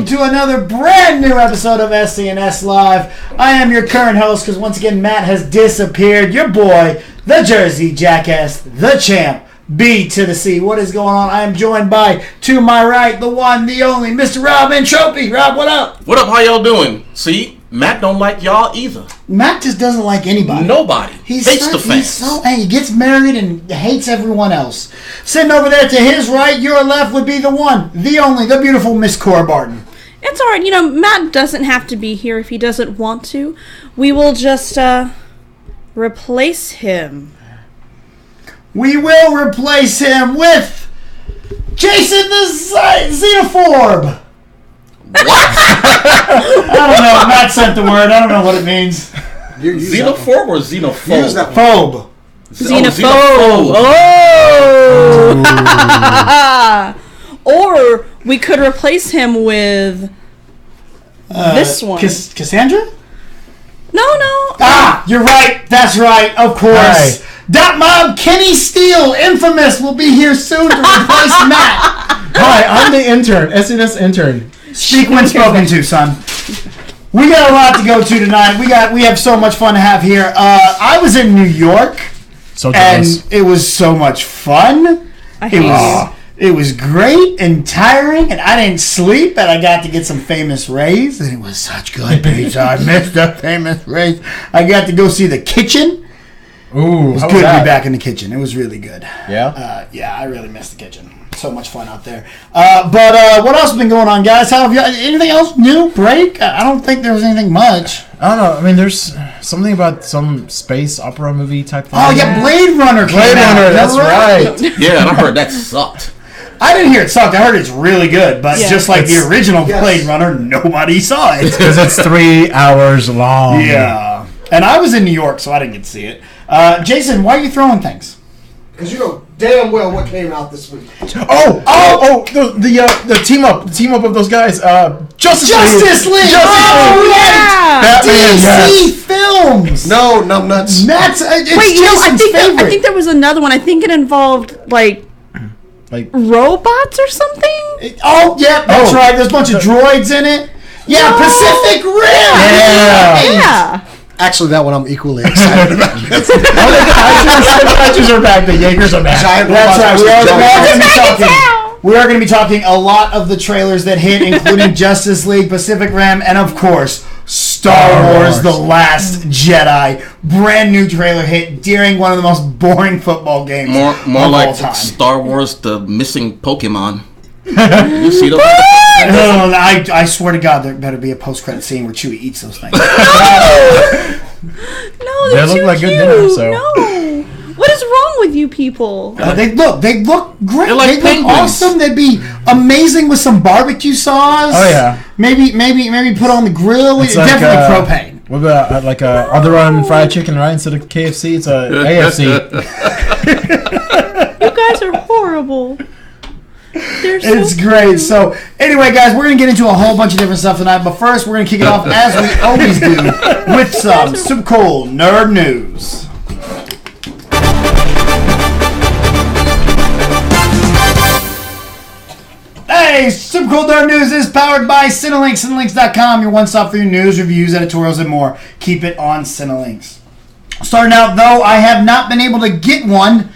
welcome to another brand new episode of SCNS Live. I am your current host because once again Matt has disappeared. Your boy, the Jersey Jackass, the champ, B to the C. What is going on? I am joined by, to my right, the one, the only, Mr. Rob Entropy. Rob, what up? What up? How y'all doing? See, Matt don't like y'all either. Matt just doesn't like anybody. Nobody. Hates the fans. He gets married and hates everyone else. Sitting over there to his right, your left would be the one, the only, the beautiful Miss Cora Barton. It's alright. You know, Matt doesn't have to be here if he doesn't want to. We will just, replace him. We will replace him with Jason the Xenophobe. What? I don't know. Matt sent the word. I don't know what it means. Xenophobe or xenophobe? Use that phobe. Xenophobe. Oh! Or we could replace him with this one. Cassandra? No. You're right. That's right. Of course. Right. Dot Mob Kenny Steele, infamous, will be here soon to replace Matt. Hi, I'm the intern, SCNS intern. Speak when spoken to, son. We got a lot to go to tonight. We have so much fun to have here. I was in New York, and it was so much fun. It was great and tiring, and I didn't sleep, and I got to get some Famous Rays, and it was such good pizza. I missed the Famous Rays. I got to go see the kitchen. Ooh, it was good to be back in the kitchen. It was really good. Yeah? Yeah, I really missed the kitchen. So much fun out there. But what else has been going on, guys? How have you? Anything else new? Break? I don't think there was anything much. I don't know. I mean, there's something about some space opera movie type thing. Oh, yeah, Blade Runner came out. That's right. Yeah, and I heard that sucked. I didn't hear it sucked. I heard it's really good, but just like the original Blade Runner, nobody saw it. Because it's 3 hours long. Yeah. And I was in New York, so I didn't get to see it. Jason, why are you throwing things? Because you know damn well what came out this week. The team up of those guys. Justice League. Yeah. DC Films. No, nuts. That's it's Wait, Jason's favorite. I think there was another one. I think it involved like robots or something. That's right. There's a bunch of droids in it. Yeah, no. Pacific Rim. Yeah. Actually, that one I'm equally excited about. The Patches are back. The Jaegers are back. That's right. We are going to be talking a lot of the trailers that hit, including Justice League, Pacific Rim, and of course, Star Wars: The Last Jedi. Brand new trailer hit during one of the most boring football games more of like all time. Star Wars: The Missing Pokemon. You see those? No, I swear to God, there better be a post-credit scene where Chewie eats those things. No, they're look too like cute. good dinner. So. No, what is wrong with you people? They look great. They're like they look awesome. They'd be amazing with some barbecue sauce. Oh yeah. Maybe put on the grill. It's definitely propane. What about on the run fried chicken, right? Instead of KFC, it's a AFC. You guys are horrible. It's great. So, anyway, guys, we're going to get into a whole bunch of different stuff tonight. But first, we're going to kick it off, as we always do, with some super cool nerd news. Hey, Super Cool Nerd News is powered by Cinelinx. Cinelinx.com, your one-stop for your news, reviews, editorials, and more. Keep it on Cinelinx. Starting out, though, I have not been able to get one.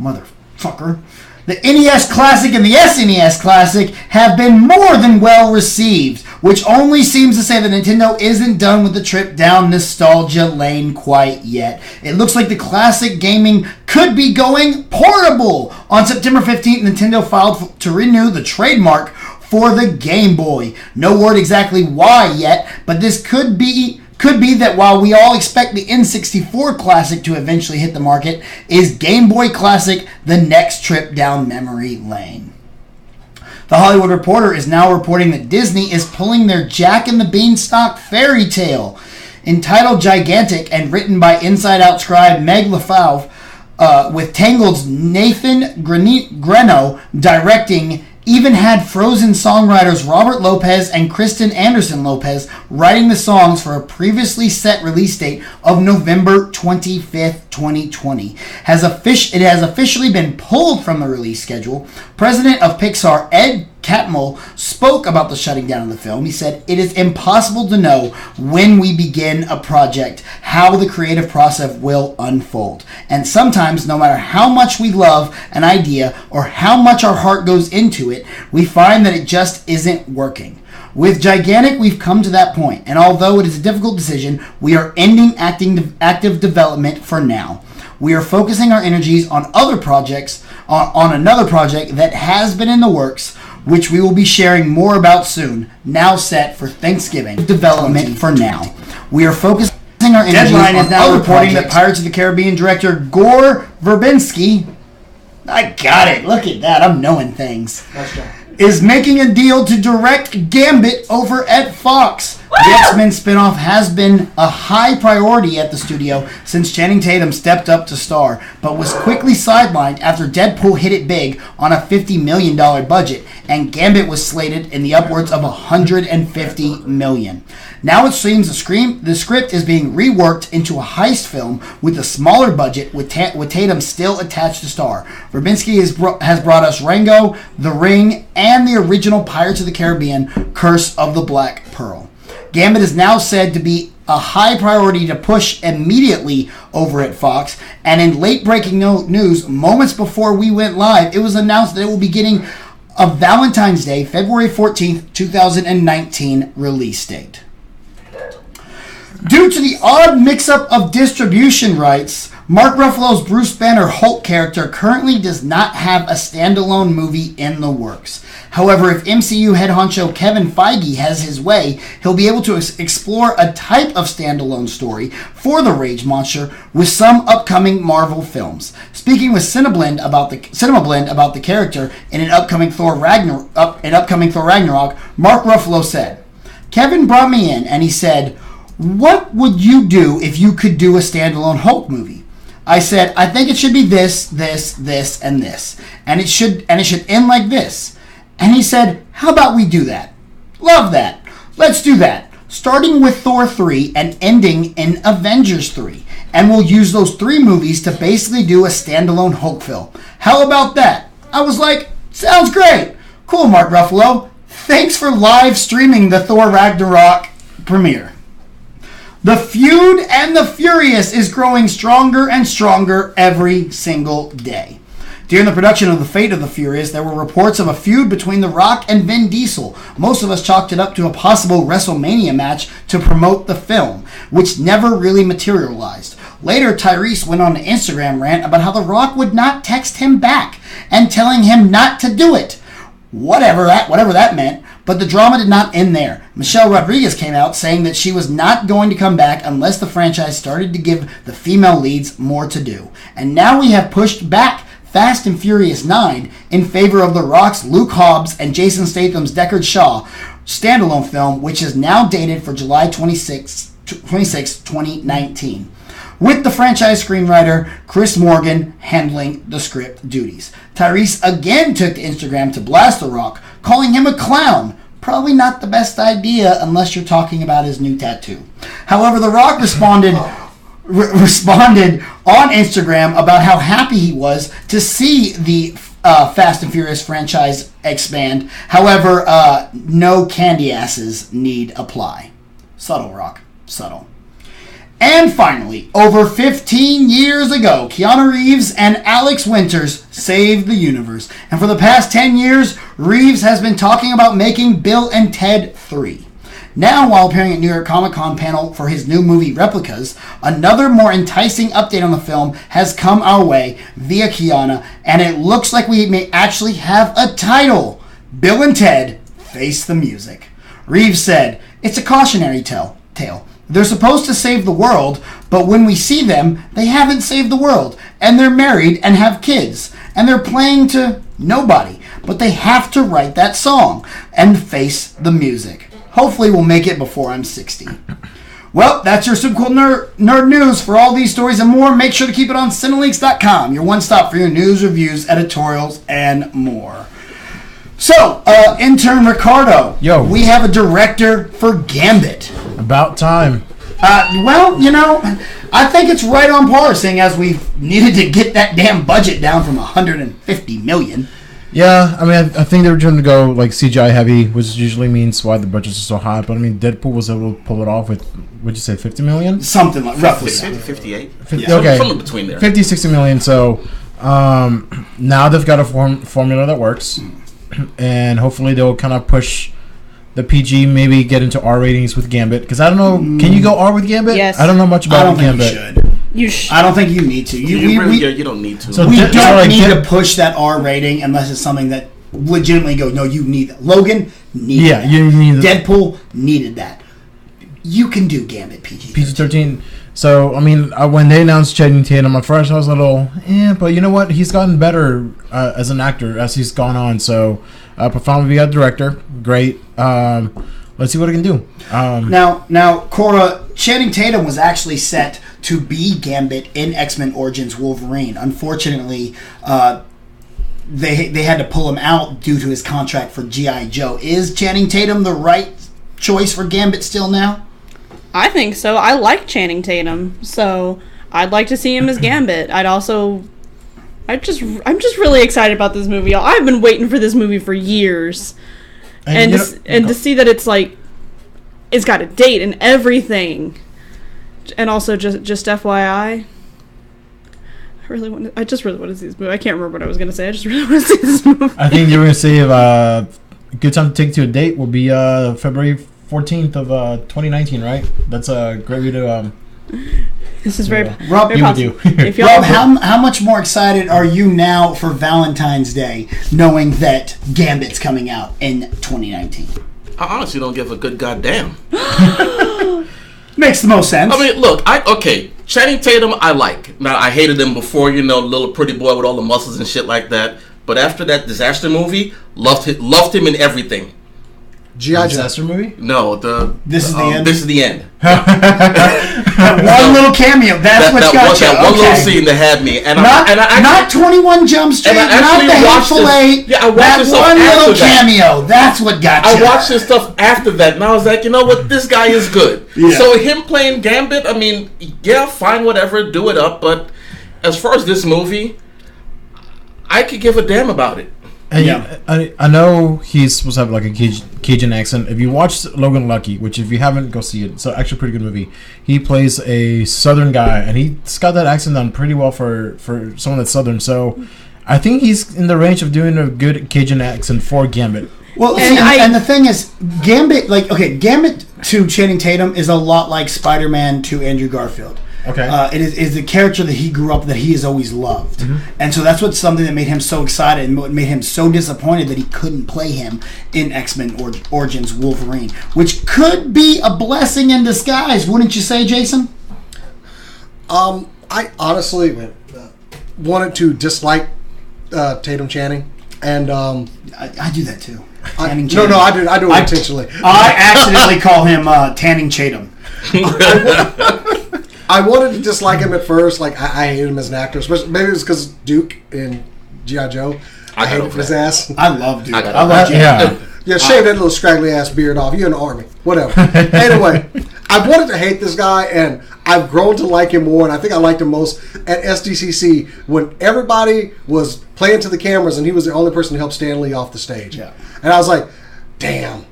Motherfucker. The NES Classic and the SNES Classic have been more than well received, which only seems to say that Nintendo isn't done with the trip down nostalgia lane quite yet. It looks like the classic gaming could be going portable. On September 15th, Nintendo filed to renew the trademark for the Game Boy. No word exactly why yet, but this could be that while we all expect the N64 Classic to eventually hit the market, is Game Boy Classic the next trip down memory lane. The Hollywood Reporter is now reporting that Disney is pulling their Jack and the Beanstalk fairy tale. Entitled Gigantic and written by Inside Out scribe Meg LaFauve, with Tangled's Nathan Greno directing, even had Frozen songwriters Robert Lopez and Kristen Anderson Lopez writing the songs for a previously set release date of November 25th, 2020. It has officially been pulled from the release schedule. President of Pixar Ed Catmull spoke about the shutting down of the film. He said, "It is impossible to know when we begin a project, how the creative process will unfold. And sometimes, no matter how much we love an idea or how much our heart goes into it, we find that it just isn't working. With Gigantic, we've come to that point, and although it is a difficult decision, we are ending active development for now. We are focusing our energies on other projects, on another project that has been in the works, which we will be sharing more about soon, now set for Thanksgiving. Development for now. We are focusing our energies Deadline on is now other reporting projects. That Pirates of the Caribbean director Gore Verbinski, I got it, look at that, I'm knowing things, is making a deal to direct Gambit over at Fox. The X-Men spinoff has been a high priority at the studio since Channing Tatum stepped up to star, but was quickly sidelined after Deadpool hit it big on a $50 million budget, and Gambit was slated in the upwards of $150 million. Now it seems the script is being reworked into a heist film with a smaller budget, with Tatum still attached to star. Verbinski has brought us Rango, The Ring, and the original Pirates of the Caribbean, Curse of the Black Pearl. Gambit is now said to be a high priority to push immediately over at Fox, and in late-breaking news, moments before we went live, it was announced that it will be getting a Valentine's Day, February 14th, 2019 release date. Due to the odd mix-up of distribution rights, Mark Ruffalo's Bruce Banner Hulk character currently does not have a standalone movie in the works. However, if MCU head honcho Kevin Feige has his way, he'll be able to explore a type of standalone story for the Rage Monster with some upcoming Marvel films. Speaking with Cineblend about the character in an upcoming Thor Ragnarok, Mark Ruffalo said, "Kevin brought me in and he said, 'What would you do if you could do a standalone Hulk movie?' I said, 'I think it should be this, this, and this. And it should end like this.' And he said, 'How about we do that?' Love that. Let's do that. Starting with Thor 3 and ending in Avengers 3. And we'll use those 3 movies to basically do a standalone Hulk film. How about that?" I was like, "Sounds great. Cool, Mark Ruffalo. Thanks for live streaming the Thor Ragnarok premiere." The feud and the Furious is growing stronger and stronger every single day. During the production of The Fate of the Furious, there were reports of a feud between The Rock and Vin Diesel. Most of us chalked it up to a possible WrestleMania match to promote the film, which never really materialized. Later, Tyrese went on an Instagram rant about how The Rock would not text him back and telling him not to do it. Whatever that meant. But the drama did not end there. Michelle Rodriguez came out saying that she was not going to come back unless the franchise started to give the female leads more to do. And now we have pushed back Fast and Furious 9 in favor of The Rock's Luke Hobbs and Jason Statham's Deckard Shaw standalone film, which is now dated for July 26, 2019. With the franchise screenwriter Chris Morgan handling the script duties. Tyrese again took to Instagram to blast The Rock, calling him a clown. Probably not the best idea unless you're talking about his new tattoo. However, The Rock responded on Instagram about how happy he was to see the Fast and Furious franchise expand. However, no candy asses need apply. Subtle, Rock. Subtle. And finally, over 15 years ago, Keanu Reeves and Alex Winters saved the universe. And for the past 10 years, Reeves has been talking about making Bill and Ted 3. Now, while appearing at New York Comic Con panel for his new movie Replicas, another more enticing update on the film has come our way via Keanu, and it looks like we may actually have a title. Bill and Ted Face the Music. Reeves said, "It's a cautionary tale. They're supposed to save the world, but when we see them, they haven't saved the world, and they're married and have kids, and they're playing to nobody, but they have to write that song and face the music. Hopefully we'll make it before I'm 60. Well, that's your Super Cool Nerd News. For all these stories and more, make sure to keep it on Cinelinks.com, your one stop for your news, reviews, editorials, and more. So, intern Ricardo, Yo. we have a director for Gambit. About time. Well, you know, I think it's right on par, seeing as we've needed to get that damn budget down from $150 million. Yeah, I mean, I think they were trying to go like CGI heavy, which usually means why the budgets are so high. But I mean, Deadpool was able to pull it off with, what'd you say, 50 million? Something like roughly. 58. Yeah. Okay, Something between there. 50, 60 million. So now they've got a formula that works, and hopefully they'll kind of push the PG, maybe get into R ratings with Gambit. Because I don't know, can you go R with Gambit? Yes. I don't know much I about don't think Gambit. you should. I don't think you need to. You don't need to. So We Dead- don't sorry, need Dead- to push that R rating unless it's something that legitimately go, no, you need that. Logan needed Yeah, that. you need Deadpool needed that. You can do Gambit PG. PG-13. So, I mean, when they announced Channing Tatum, at first I was a little, but you know what? He's gotten better as an actor as he's gone on. So, performed via director, great. Let's see what he can do. Now, Cora, Channing Tatum was actually set to be Gambit in X-Men Origins Wolverine. Unfortunately, they had to pull him out due to his contract for G.I. Joe. Is Channing Tatum the right choice for Gambit still now? I think so. I like Channing Tatum, so I'd like to see him as Gambit. I'm just really excited about this movie. I've been waiting for this movie for years, and to see that it's like it's got a date and everything, and also just FYI. I just really want to see this movie. I can't remember what I was going to say. I just really want to see this movie. I think you're going to say a good time to take to a date will be February 14th of 2019, right? That's a great way to... This is very, Rob, very you possible. would do. If y'all Rob, how much more excited are you now for Valentine's Day, knowing that Gambit's coming out in 2019? I honestly don't give a good goddamn. Makes the most sense. I mean, look, Channing Tatum, I like. Now, I hated him before, little pretty boy with all the muscles and shit like that. But after that disaster movie, loved him in everything. G.I. Joe. Disaster movie? No, This is the end? This is the end. One little cameo. That's what got you. That one little Okay. scene that had me, and Not 21 Jump Street, and I not actually the watched Hateful this- Eight. yeah, I watched that this stuff one little after that. cameo. That's what got you. I watched this stuff after that, and I was like, you know what, this guy is good. Yeah. So him playing Gambit, I mean, yeah, fine, whatever, do it up. But as far as this movie, I could give a damn about it. And Yeah. I know he's supposed to have like a Cajun accent. If you watch Logan Lucky, which if you haven't, go see it. It's actually a pretty good movie. He plays a Southern guy, and he's got that accent done pretty well for someone that's Southern. So I think he's in the range of doing a good Cajun accent for Gambit. Well, and the thing is, Gambit, Gambit to Channing Tatum is a lot like Spider-Man to Andrew Garfield. Okay. It is the character that he grew up that he has always loved, and so that's what's something that made him so excited and what made him so disappointed that he couldn't play him in X-Men Origins Wolverine, which could be a blessing in disguise, wouldn't you say, Jason? I honestly wanted to dislike Tatum Channing, and I do that too. I Channing do it intentionally. I accidentally call him Tanning Chatham. I wanted to dislike him at first. Like I hated him as an actor, especially maybe it was because Duke in G.I. Joe. I hated his ass. I love Duke. I love James. Yeah. Yeah, shave that little scraggly ass beard off. You're in the army. Whatever. Anyway, I wanted to hate this guy, and I've grown to like him more, and I think I liked him most at SDCC when everybody was playing to the cameras, and he was the only person to help Stan Lee off the stage. Yeah. And I was like, damn,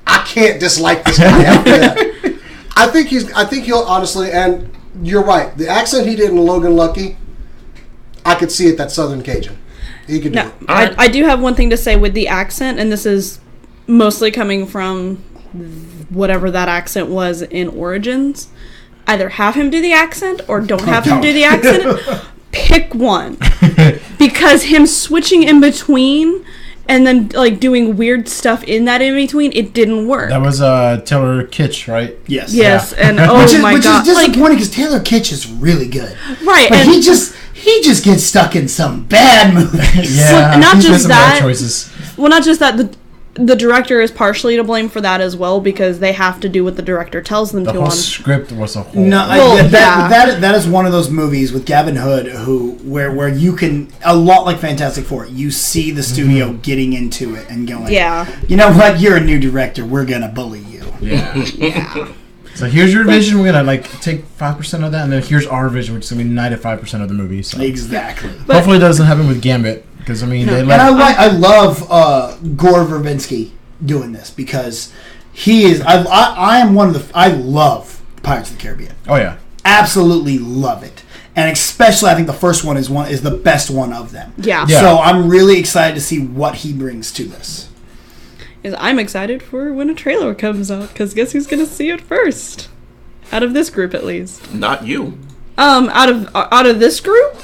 I can't dislike this guy after that. I think he'll honestly, and you're right, the accent he did in Logan Lucky, I could see it, that Southern Cajun. He could do it. I do have one thing to say with the accent, and this is mostly coming from whatever that accent was in Origins. Either have him do the accent or don't have him do the accent. Pick one. Because him switching in between and then doing weird stuff in that in between, it didn't work. That was Taylor Kitsch, right? Yes. Yes, Yeah. and Which god. is disappointing because Taylor Kitsch is really good. Right, But and he just gets stuck in some bad movies. Yeah. not he's made just some bad that. choices. Well, not just that, the director is partially to blame for that as well, because they have to do what the director tells them The to whole on. script was a whole. No, that is one of those movies with Gavin Hood where you can, a lot like Fantastic Four, you see the studio getting into it and going, Yeah. you know what, you're a new director, we're gonna bully you. Yeah. So here's your vision. We're gonna take 5% of that, and then here's our vision, which is gonna be 95% of the movie. So Exactly. But- hopefully it doesn't happen with Gambit, because I mean, No. they And let. I love Gore Verbinski doing this because he is. I am one of the. I love Pirates of the Caribbean. Oh yeah. Absolutely love it, and especially I think the first one is the best one of them. Yeah. Yeah. So I'm really excited to see what he brings to this. I'm excited for when a trailer comes out, because guess who's gonna see it first? Out of this group, at least. Not you. Out of this group?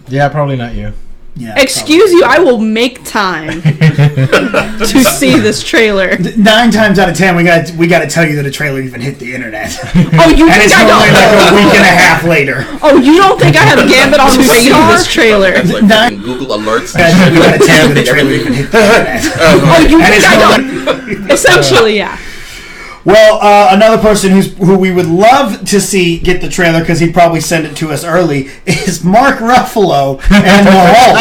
Yeah, probably not you. Yeah. Excuse you, I will make time to see this trailer. 9 times out of 10, we got to tell you that a trailer even hit the internet, Oh, you and think it's I only like a don't? week and a half later. Oh, you don't think I have Gambit on radar? This trailer? It's like Not- fucking Google alerts. Guys, we got to tell you that a trailer even hit the internet. Oh, you And think it's I only- don't? Essentially, yeah. Well, another person who we would love to see get the trailer because he'd probably send it to us early is Mark Ruffalo and the Hulk.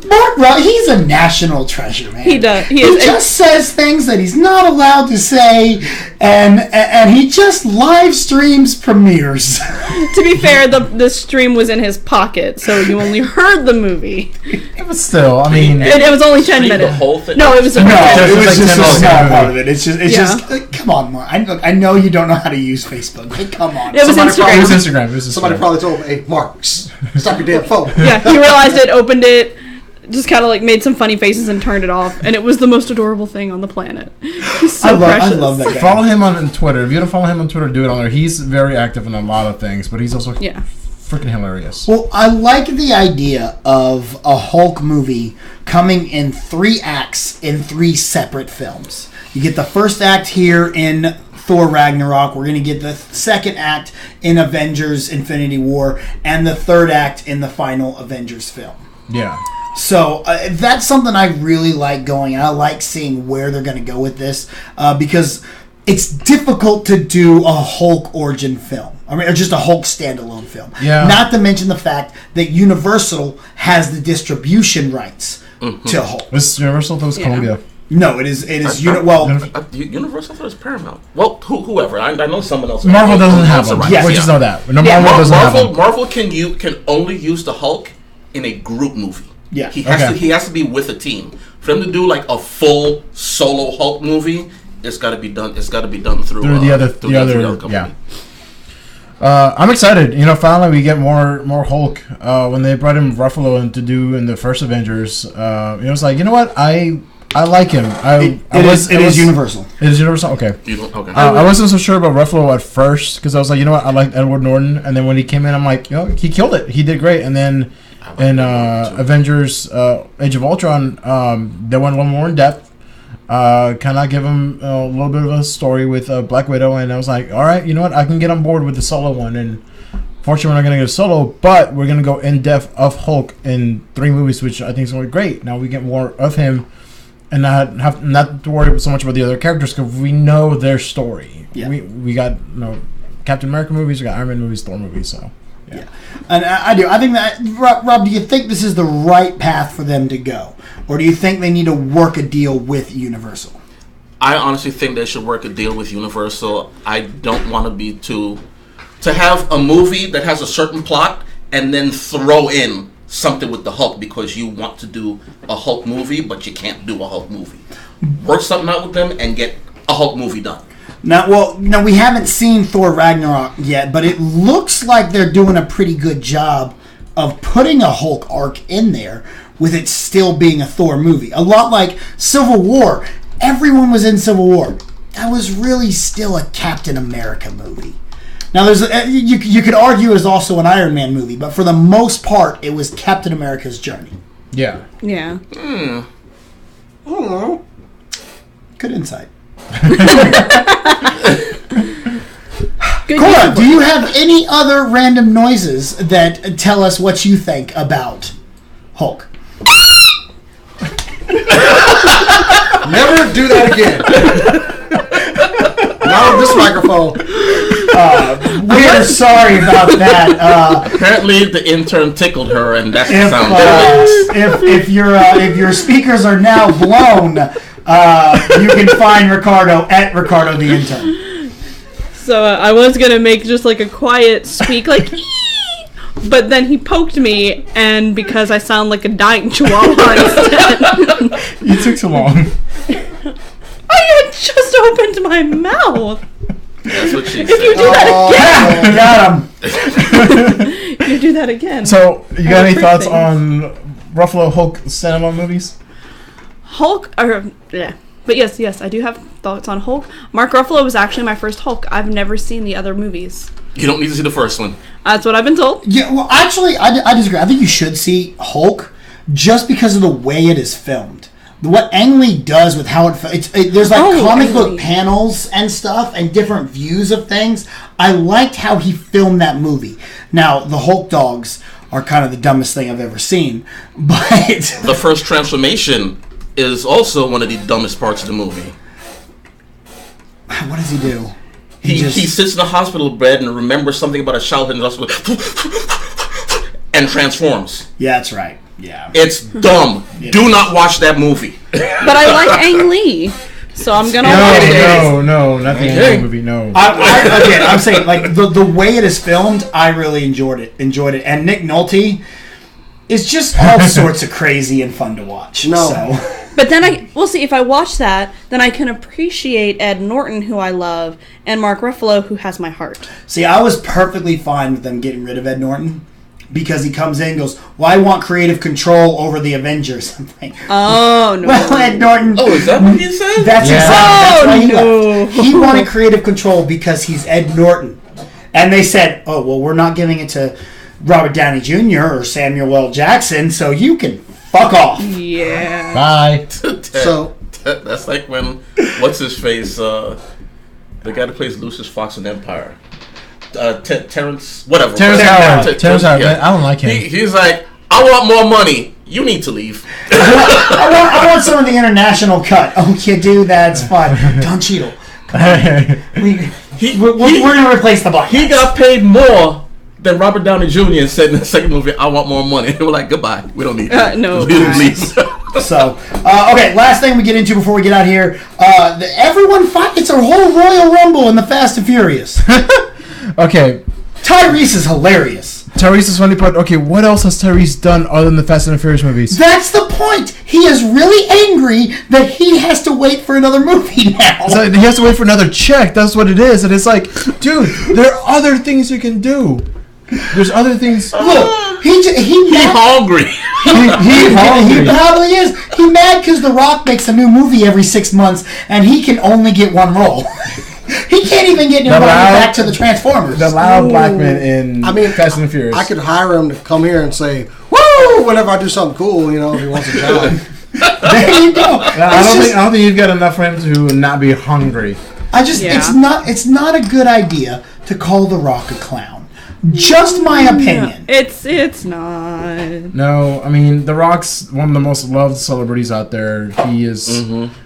Mark Ruffalo, he's a national treasure, man. He does. He He is. just says things that he's not allowed to say, and he just live streams premieres. To be fair, the stream was in his pocket, so you only heard the movie. But still, I mean, It was only 10 Stream the minutes. whole thing? No, it was. No, It it was was like just 10 a minutes small into the part movie. of it. It's just come on, Mark. I know you don't know how to use Facebook, but come on. It was Somebody Instagram. it was Instagram. It was Somebody Instagram. probably told me, "Hey, Mark, stop your damn phone." Yeah, he realized it, opened it, just kind of like made some funny faces and turned it off, and it was the most adorable thing on the planet. He's so precious. I love that guy. Follow him on Twitter. If you don't follow him on Twitter, do it on there. He's very active in a lot of things, but he's also Yeah. freaking hilarious. Well, I like the idea of a Hulk movie coming in 3 acts in 3 separate films. You get the first act here in Thor Ragnarok. We're going to get the second act in Avengers Infinity War, and the third act in the final Avengers film. Yeah. So that's something I really like going. I like seeing where they're going to go with this because it's difficult to do a Hulk origin film. I mean, or just a Hulk standalone film. Yeah. Not to mention the fact that Universal has the distribution rights to Hulk. This Universal, that was Yeah. Columbia. No, it is. Universal, I thought it was Paramount. Well, whoever. I know someone else. Marvel doesn't have owns the them. rights, Yes. We just know that. No, Yeah. Marvel doesn't have Marvel, them. Marvel can only use the Hulk in a group movie. Yeah. He has Okay. to. He has to be with a team. For them to do like a full solo Hulk movie, it's got to be done. It's got to be done through The other company. yeah. I'm excited. Finally we get more Hulk. When they brought him Ruffalo in to do in the first Avengers, it's like, you know what, I like him. It is Universal. It is Universal. Okay. Okay. I wasn't so sure about Ruffalo at first because I was like, you know what, I like Edward Norton, and then when he came in, I'm like, he killed it. He did great. And then in Avengers: Age of Ultron, they went a little more in depth. Kind of give him a little bit of a story with Black Widow, and I was like, all right, you know what, I can get on board with the solo one. And fortunately, we're not going to get a solo, but we're going to go in depth of Hulk in 3 movies, which I think is going to be great. Now we get more of him, and not to worry so much about the other characters because we know their story. Yeah. We got Captain America movies, we got Iron Man movies, Thor movies, so. Yeah, and I do. I think that Rob, do you think this is the right path for them to go, or do you think they need to work a deal with Universal? I honestly think they should work a deal with Universal. I don't want to be to have a movie that has a certain plot and then throw in something with the Hulk because you want to do a Hulk movie, but you can't do a Hulk movie. Work something out with them and get a Hulk movie done. Now, we haven't seen Thor Ragnarok yet, but it looks like they're doing a pretty good job of putting a Hulk arc in there with it still being a Thor movie. A lot like Civil War. Everyone was in Civil War. That was really still a Captain America movie. Now, you could argue it was also an Iron Man movie, but for the most part, it was Captain America's journey. Yeah. Yeah. Good insight. Good Cora, use. do you have any other random noises that tell us what you think about Hulk? Never do that again. Not on this microphone. We are sorry about that. Apparently, the intern tickled her, and that's the If, sound. if your speakers are now blown, you can find Ricardo at Ricardo the Intern. So I was gonna make just like a quiet squeak, like but then he poked me, and because I sound like a dying chihuahua instead. You took too long. I had just opened my mouth. That's what she If said. you do that Got him. again, you do that again. So, you got any Fruit thoughts things. on Ruffalo Hulk standalone movies? Hulk, yeah. But yes, I do have thoughts on Hulk. Mark Ruffalo was actually my first Hulk. I've never seen the other movies. You don't need to see the first one. That's what I've been told. Yeah, well, actually, I disagree. I think you should see Hulk just because of the way it is filmed. What Ang Lee does with how there's like comic Ang book Lee. panels and stuff and different views of things. I liked how he filmed that movie. Now, the Hulk dogs are kind of the dumbest thing I've ever seen, but The first transformation is also one of the dumbest parts of the movie. what does he do? He sits in the hospital bed and remembers something about a childhood in the hospital and transforms. Yeah, that's right. Yeah. It's dumb. Do not watch that movie. But I like Ang Lee, so I'm gonna No, watch it. no, not the Okay. anime movie, no. Again, I'm saying like the way it is filmed, I really enjoyed it, and Nick Nolte is just all sorts of crazy and fun to watch. No. So. But then we'll see if I watch that, then I can appreciate Ed Norton, who I love, and Mark Ruffalo, who has my heart. See, I was perfectly fine with them getting rid of Ed Norton because he comes in and goes, well, I want creative control over the Avengers. I'm like, Oh no! well, Ed Norton. Oh, is that what you said? That's Yeah. exactly that's why he no. left. He wanted creative control because he's Ed Norton. And they said, oh, well, we're not giving it to Robert Downey Jr. or Samuel L. Jackson, so you can fuck off. Yeah. Bye. So That's like when, what's his face, the guy that plays Lucius Fox in Empire. Terrence, whatever. Terrence Howard. Terrence Howard. Yeah. I don't like him. He's like, I want more money. You need to leave. I want some of the international cut. Oh, you do? That's fine. Don Cheadle. We're going to replace the black. He got paid more than Robert Downey Jr. and said in the second movie, I want more money. They were like, goodbye. We don't need you. No. Leave. So, okay, last thing we get into before we get out here. Everyone fight. It's a whole Royal Rumble in the Fast and Furious. Okay, Tyrese is hilarious. Tyrese is funny part. Okay, what else has Tyrese done other than the Fast and the Furious movies? That's the point. He is really angry that he has to wait for another movie now. So he has to wait for another check. That's what it is. And it's like, dude, there are other things you can do. There's other things. Look, he He mad. hungry. He probably is. He mad because The Rock makes a new movie every 6 months and he can only get one role. He can't even get invited back to the Transformers. The loud black man in Fast and the Furious. I could hire him to come here and say, woo, whenever I do something cool, if he wants a job. There you go. I don't think you've got enough for him to not be hungry. It's not a good idea to call The Rock a clown. Just my opinion. It's not. No, I mean, The Rock's one of the most loved celebrities out there. He is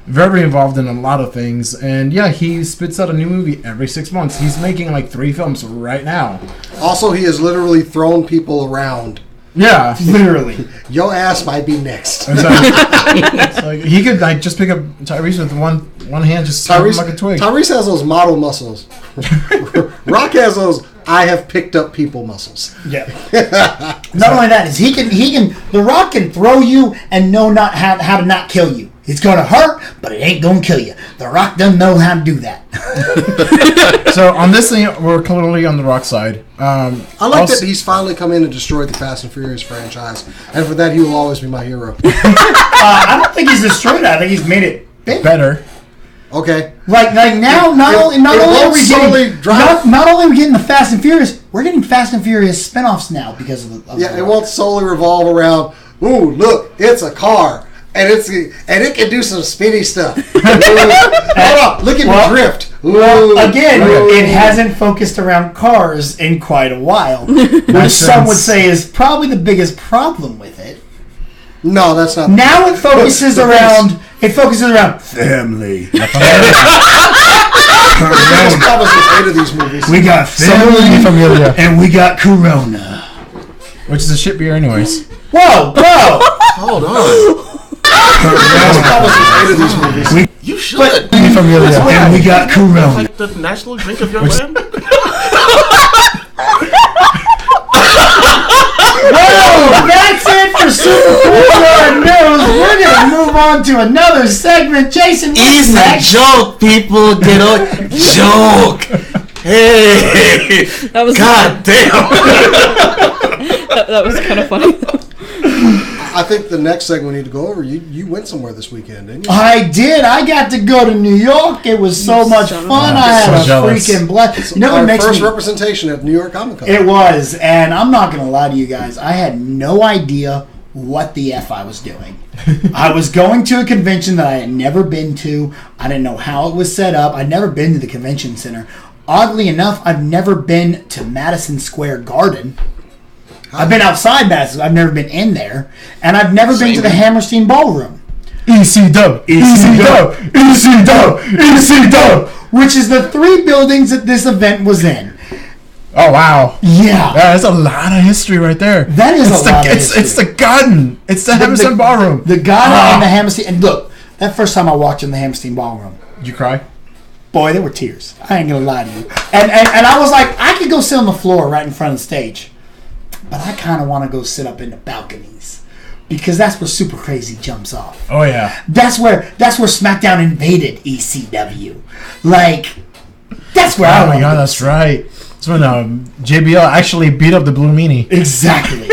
very involved in a lot of things. And yeah, he spits out a new movie every 6 months. He's making like 3 films right now. Also, he has literally thrown people around. Yeah. Literally. Your ass might be next. It's like, he could like just pick up Tyrese with one hand, just snap him like a twig. Tyrese has those model muscles. Rock has those I have picked up people muscles. Yeah. Not only that, is he can The Rock can throw you and know not how to not kill you. It's gonna hurt, but it ain't gonna kill you. The Rock doesn't know how to do that. So on this thing, we're clearly on the Rock side. I like that he's finally come in and destroyed the Fast and Furious franchise, and for that he will always be my hero. I don't think he's destroyed it. I think he's made it bigger. Better. Okay. Like now, not only are we getting the Fast and Furious, we're getting Fast and Furious spinoffs now because of the. Yeah, it won't solely revolve around. Ooh, look, it's a car, and it can do some spinny stuff. Hold on, look at me drift. Ooh, Again, it hasn't focused around cars in quite a while, which some would say is probably the biggest problem with it. No, that's not. Now it focuses around. It focuses around family. Papa's hated these movies. We got family, Familia, and we got Corona. which is a shit beer, anyways. Whoa, bro! Hold on. Papa's hated these movies. You should. Familia. And we got Corona. Like the national drink of your land? on to another segment. Jason, what's It's next? a joke, people. Get on. Joke. Hey. That was God damn. that was kind of funny. I think the next segment we need to go over. You went somewhere this weekend, didn't you? I did. I got to go to New York. It was so much son of fun. a- I had So a jealous. freaking blast. You know Our what makes first me... representation at New York Comic Con. It was, and I'm not going to lie to you guys. I had no idea what the F I was doing. I was going to a convention that I had never been to. I didn't know how it was set up. I'd never been to the convention center. Oddly enough, I've never been to Madison Square Garden. I've been outside Madison. I've never been in there. And I've never been to the Hammerstein Ballroom. EC-Dub, EC-Dub, EC-Dub, EC-Dub. Which is the 3 buildings that this event was in. Oh, wow. Yeah. That's a lot of history right there. That is It's a lot of It's history. the garden. It's the Hammerstein Ballroom. The Garden and the Hammerstein. And look, that first time I walked in the Hammerstein Ballroom, Did you cry? boy, there were tears. I ain't gonna lie to you. And I was like, I could go sit on the floor right in front of the stage, but I kind of want to go sit up in the balconies because that's where Super Crazy jumps off. Oh, yeah. That's where SmackDown invaded ECW. Like, that's where I Oh, my want God, to go. that's right. That's when JBL actually beat up the Blue Meanie. Exactly.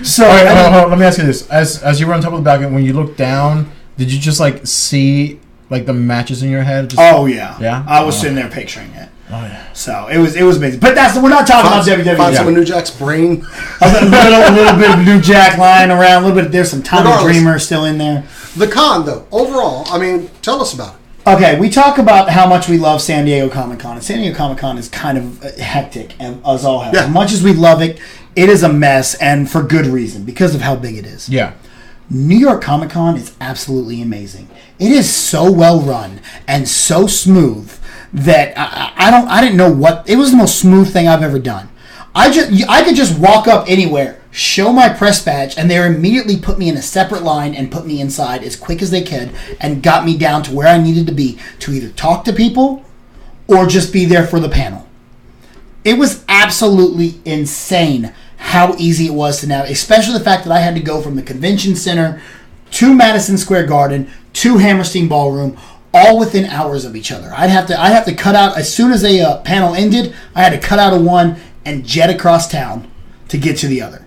So All right, I mean, hold on, let me ask you this: as you were on top of the balcony, when you looked down, did you just like see like the matches in your head? Just, oh yeah, Yeah? I was sitting there picturing it. oh yeah. So it was amazing. But we're not talking about WWE. Find some of New Jack's brain. A little bit of New Jack lying around. A little bit. There's some Tommy Regardless. Dreamer still in there. The con, though, overall, I mean, tell us about it. Okay, we talk about how much we love San Diego Comic Con, and San Diego Comic Con is kind of hectic, as all hell. Yeah. As much as we love it, it is a mess, and for good reason because of how big it is. Yeah. New York Comic Con is absolutely amazing. It is so well run and so smooth that I didn't know what it was the most smooth thing I've ever done. I could just walk up anywhere, show my press badge, and they immediately put me in a separate line and put me inside as quick as they could and got me down to where I needed to be to either talk to people or just be there for the panel. It was absolutely insane how easy it was to navigate, especially the fact that I had to go from the convention center to Madison Square Garden to Hammerstein Ballroom, all within hours of each other. I'd have to cut out as soon as a panel ended. I had to cut out of one and jet across town to get to the other.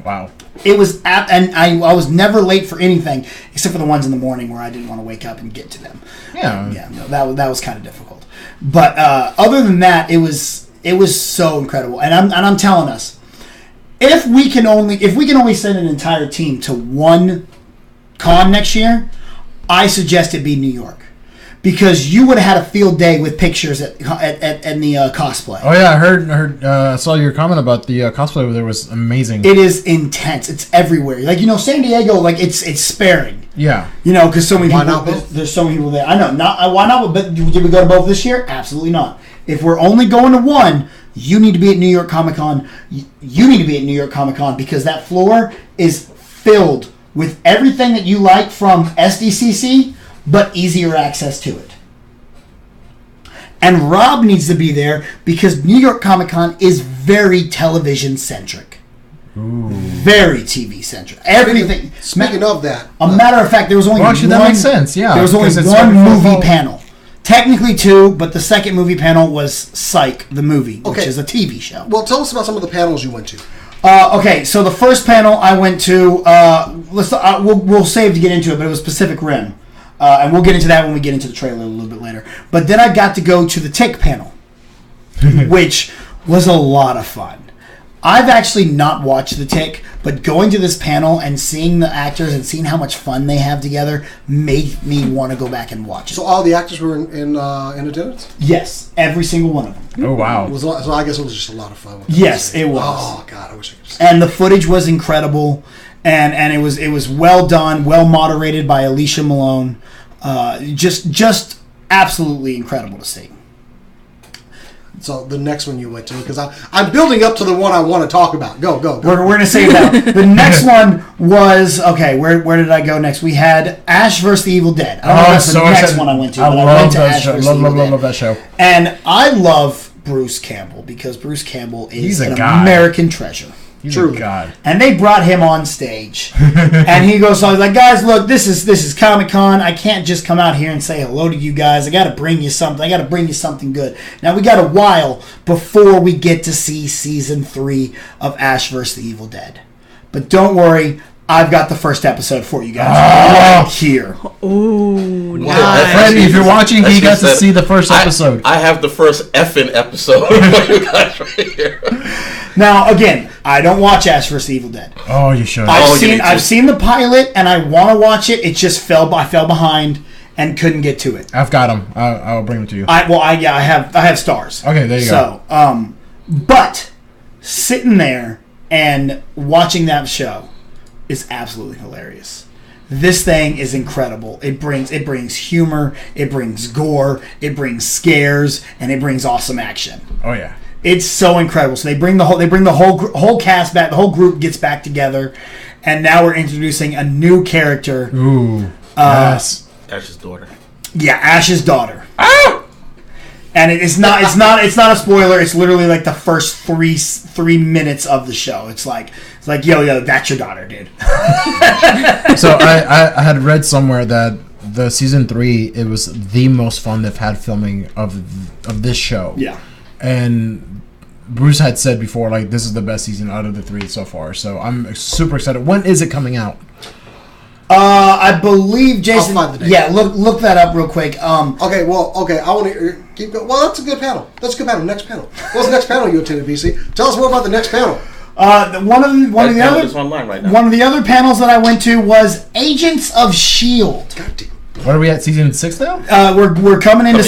Wow. It was and I was never late for anything except for the ones in the morning where I didn't want to wake up and get to them. Yeah. Yeah, no, that was kind of difficult. But other than that, it was so incredible. And I'm telling us, if we can only send an entire team to one con next year, I suggest it be New York. Because you would have had a field day with pictures at the cosplay. Oh yeah, I heard. I saw your comment about the cosplay over there was amazing. It is intense. It's everywhere. Like, San Diego, like it's sparing. Yeah. Because so many Why people. not both? There's so many people there. I know. Why not? But did we go to both this year? Absolutely not. If we're only going to one, you need to be at New York Comic Con. You need to be at New York Comic Con because that floor is filled with everything that you like from SDCC, but easier access to it. And Rob needs to be there because New York Comic Con is very television centric. Very TV centric. Everything. Speaking of that, A matter of fact, there was only Well, actually, one. that makes sense, yeah, There was only because it's one right before movie fall. panel. Technically two, but the second movie panel was Psych, the movie, which Okay. is a TV show. well, tell us about some of the panels you went to. Okay, so the first panel I went to, we'll save to get into it, but it was Pacific Rim. And we'll get into that when we get into the trailer a little bit later. But then I got to go to the Tick panel, which was a lot of fun. I've actually not watched The Tick, but going to this panel and seeing the actors and seeing how much fun they have together made me want to go back and watch it. So all the actors were in attendance? Yes, every single one of them. Oh wow. So I guess it was just a lot of fun. Yes, it was. Oh, God, I wish I could see And the footage was incredible, and it was well done, well moderated by Alicia Malone. Just absolutely incredible to see. So the next one you went to, because I'm building up to the one I want to talk about. Go. We're going to save that. The next one was, okay, where did I go next? We had Ash vs. the Evil Dead. I don't know if that's the next one I went to, but I went to Ash vs. the Evil Dead. Love that show. And I love Bruce Campbell because Bruce Campbell is He's a an guy. American treasure. He's Truly. a god. And they brought him on stage, and he goes, "I was like, guys, look, this is Comic-Con. I can't just come out here and say hello to you guys. I got to bring you something. I got to bring you something good. Now we got a while before we get to see season 3 of Ash vs. the Evil Dead, but don't worry, I've got the first episode for you guys right here." Ooh, Yeah, nice. Freddie, if you're watching, That's he got to said. see the first episode. I have the first effing episode for you guys right here. Now, again, I don't watch Ash vs. Evil Dead. Oh, you should. I've seen the pilot, and I want to watch it. It just I fell behind and couldn't get to it. I've got him. I'll bring him to you. I have stars. Okay, there you go. So, but sitting there and watching that show is absolutely hilarious. This thing is incredible. It brings humor, it brings gore, it brings scares, and it brings awesome action. Oh yeah. It's so incredible. So they bring the whole cast back. The whole group gets back together, and now we're introducing a new character. Ooh. Yes. Ash's daughter. Yeah, Ash's daughter. And it's not a spoiler. It's literally like the first three minutes of the show. It's like yo, that's your daughter, dude. So I had read somewhere that the season 3 it was the most fun they've had filming of this show. Yeah. And Bruce had said before, like, this is the best season out of the 3 so far. So I'm super excited. When is it coming out? I believe Jason. I'll find the date. Yeah, look that up real quick. Okay. I want to keep going. Well, that's a good panel. Next panel. What's the next panel you attended, BC? Tell us more about the next panel. One of the other is online right now. one of the other panels that I went to was Agents of S.H.I.E.L.D. God damn. What are we at, season 6 now? We're coming into Coming into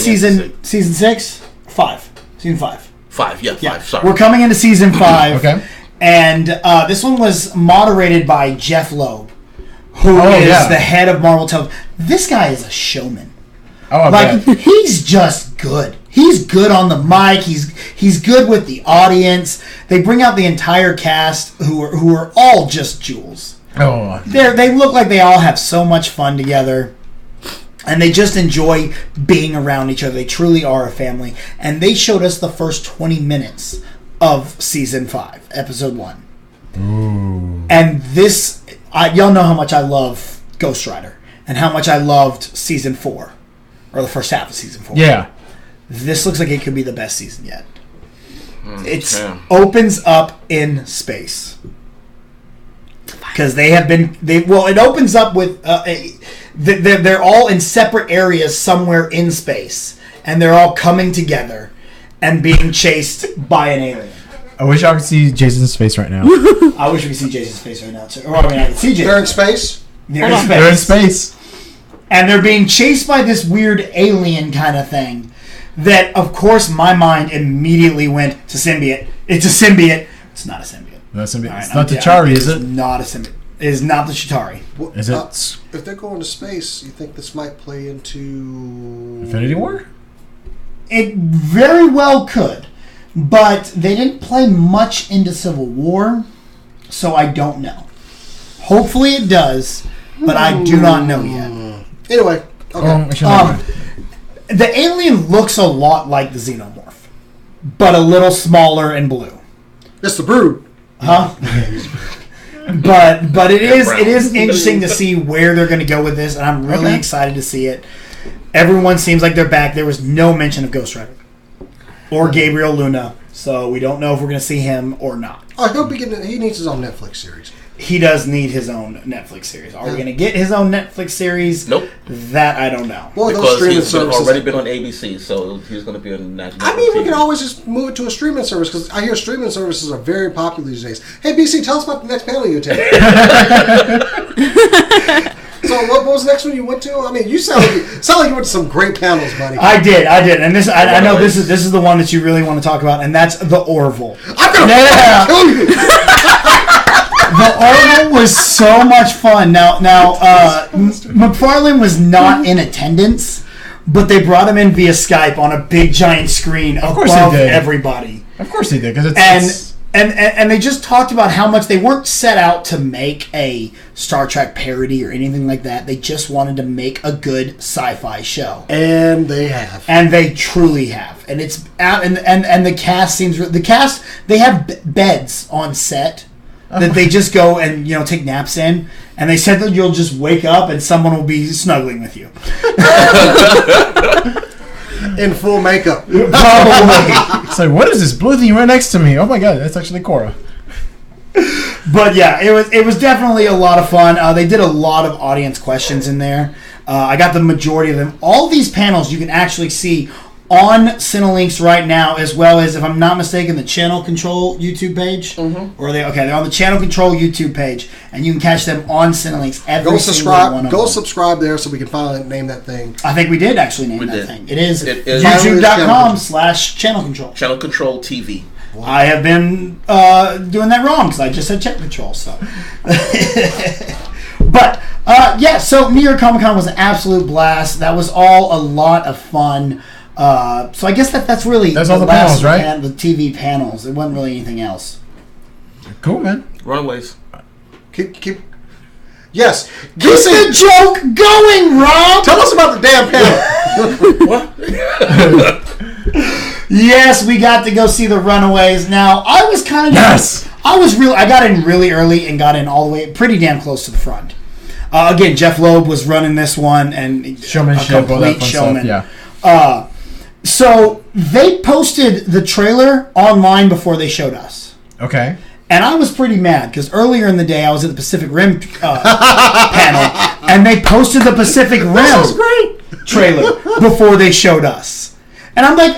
season 6, 5, season 5. 5, yeah, 5, sorry. We're coming into season 5. Okay. And this one was moderated by Jeff Loeb, who is the head of Marvel Television. This guy is a showman. Oh, I Like, bet. he's just good. He's good on the mic. He's good with the audience. They bring out the entire cast who are all just jewels. Oh. They look like they all have so much fun together. And they just enjoy being around each other. They truly are a family. And they showed us the first 20 minutes of season 5, episode 1. Ooh. And this, y'all know how much I love Ghost Rider and how much I loved season 4, or the first half of season 4. Yeah. This looks like it could be the best season yet. It yeah. opens up in space. Because it opens up with, they're all in separate areas somewhere in space. And they're all coming together and being chased by an alien. I wish I could see Jason's face right now. I wish we could see Jason's face right now, too. Or, I mean, I can see Jason. They're in space. They're in space. They're in space. And they're being chased by this weird alien kind of thing that, of course, my mind immediately went to symbiote. It's a symbiote. It's not a symbiote. That's All right, it's not the I'm Chari, down. is It's it? not a symbiote. It is not the Chitauri. Is it If they're going to space, you think this might play into Infinity War? It very well could. But they didn't play much into Civil War, so I don't know. Hopefully it does, but I do not know yet. Anyway, okay. The alien looks a lot like the Xenomorph, but a little smaller and blue. It's the Brood. Huh? but it is interesting to see where they're going to go with this, and I'm really excited to see it. Everyone seems like they're back. There was no mention of Ghost Rider or Gabriel Luna, so we don't know if we're going to see him or not. I hope he needs his own Netflix series. He does need his own Netflix series. Are we going to get his own Netflix series? Nope. That I don't know. Well, those Because streaming he's services. already been on ABC, so he's going to be on national I mean, we TV. can always just move it to a streaming service because I hear streaming services are very popular these days. Hey, BC, tell us about the next panel you attended. So, what was the next one you went to? I mean, you sound like you went to some great panels, buddy. I did, and this I know this is the one that you really want to talk about, and that's the Orville. I'm gonna kill you. The Orville was so much fun. Now, McFarlane was not in attendance, but they brought him in via Skype on a big giant screen course above they did. everybody. Of course they did, because it's And they just talked about how much they weren't set out to make a Star Trek parody or anything like that. They just wanted to make a good sci-fi show. And they have. And they truly have. And it's out, and the cast seems... The cast, they have beds on set that they just go and take naps in, and they said that you'll just wake up and someone will be snuggling with you. In full makeup. Probably. It's like, what is this blue thing right next to me? Oh my god, that's actually Cora. But yeah, it was definitely a lot of fun. They did a lot of audience questions in there. I got the majority of them. All these panels you can actually see on Cinelinx right now, as well as, if I'm not mistaken, the Channel Control YouTube page. Mm-hmm. Or they're on the Channel Control YouTube page, and you can catch them on Cinelinx. Go subscribe there so we can finally name that thing. I think we did actually name that thing. It is youtube.com/Channel Control. Channel Control TV. Wow. I have been doing that wrong because I just said Channel Control. So, but so New York Comic Con was an absolute blast. That was all a lot of fun. So I guess that's really all the panels, right? The TV panels. It wasn't really anything else. Cool, man. Runaways. Keep. Yes. Keep the joke going, Rob. Tell us about the damn panel. What? Yes, we got to go see the Runaways. Now I was kind of I got in really early and got in all the way pretty damn close to the front. Again, Jeff Loeb was running this one and showmanship, all that fun showman. stuff. Yeah. So they posted the trailer online before they showed us. Okay. And I was pretty mad because earlier in the day I was at the Pacific Rim panel, and they posted the Pacific Rim trailer before they showed us. And I'm like,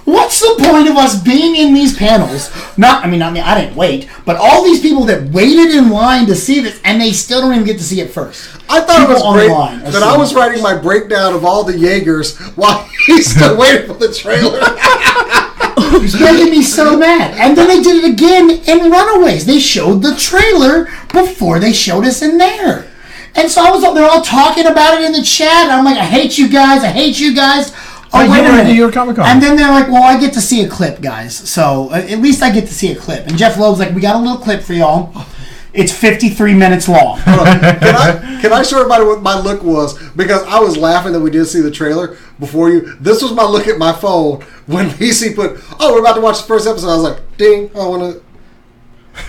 what's the point of us being in these panels? I didn't wait, but all these people that waited in line to see this, and they still don't even get to see it first. I thought it was great that I was writing my breakdown of all the Jaegers while he's still waiting for the trailer. It's making me so mad. And then they did it again in Runaways. They showed the trailer before they showed us in there. And so they're all talking about it in the chat, and I'm like, I hate you guys. Oh, wait a minute. New York Comic Con. And then they're like, well, I get to see a clip, guys. So at least I get to see a clip. And Jeff Loeb's like, we got a little clip for y'all. It's 53 minutes long. Can I show everybody what my look was? Because I was laughing that we did see the trailer before you. This was my look at my phone when PC put, we're about to watch the first episode. I was like, ding, I want to.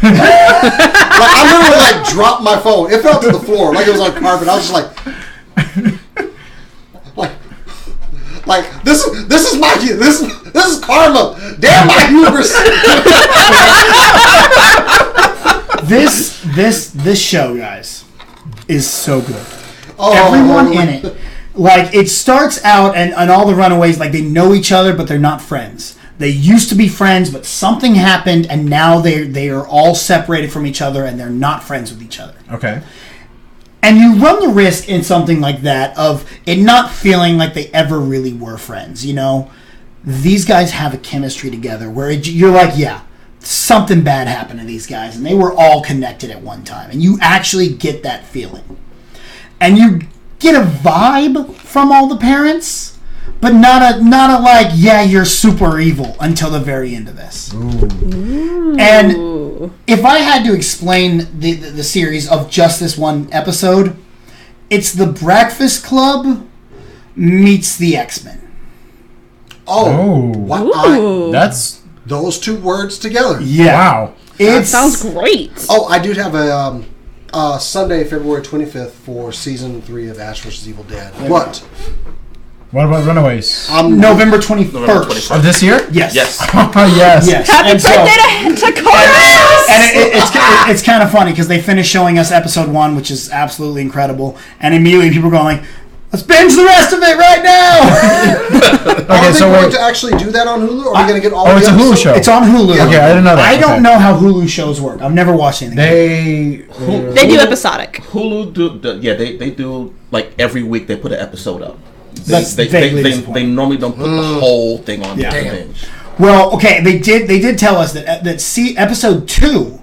I literally dropped my phone. It fell to the floor like it was on carpet. I was just like this is karma. Damn my hubris. This show, guys, is so good. Oh. Everyone in it, it starts out and all the Runaways, they know each other, but they're not friends. They used to be friends, but something happened, and now they are all separated from each other, and they're not friends with each other. Okay. And you run the risk in something like that of it not feeling like they ever really were friends. These guys have a chemistry together where you're like, yeah, something bad happened to these guys, and they were all connected at one time, and you actually get that feeling. And you get a vibe from all the parents, but not a yeah, you're super evil until the very end of this. Ooh. And if I had to explain the series of just this one episode, it's the Breakfast Club meets the X-Men. That's those two words together. Yeah. Wow. That sounds great. I do have a Sunday, February 25th for season 3 of Ash vs. Evil Dead. What about Runaways? November 21st. Of this year? Yes. Yes. Yes. Happy birthday to Cora! And it's kind of funny because they finished showing us episode 1, which is absolutely incredible, and immediately people are going let's binge the rest of it right now. Are they going to actually do that on Hulu? Or are we going to get all it's the a Hulu episodes? show. It's on Hulu. Okay, I didn't know that. I don't know how Hulu shows work. I've never watched anything. They do episodic. Hulu they do every week they put an episode up. They normally don't put the whole thing on the binge. Well, okay, they did tell us that episode 2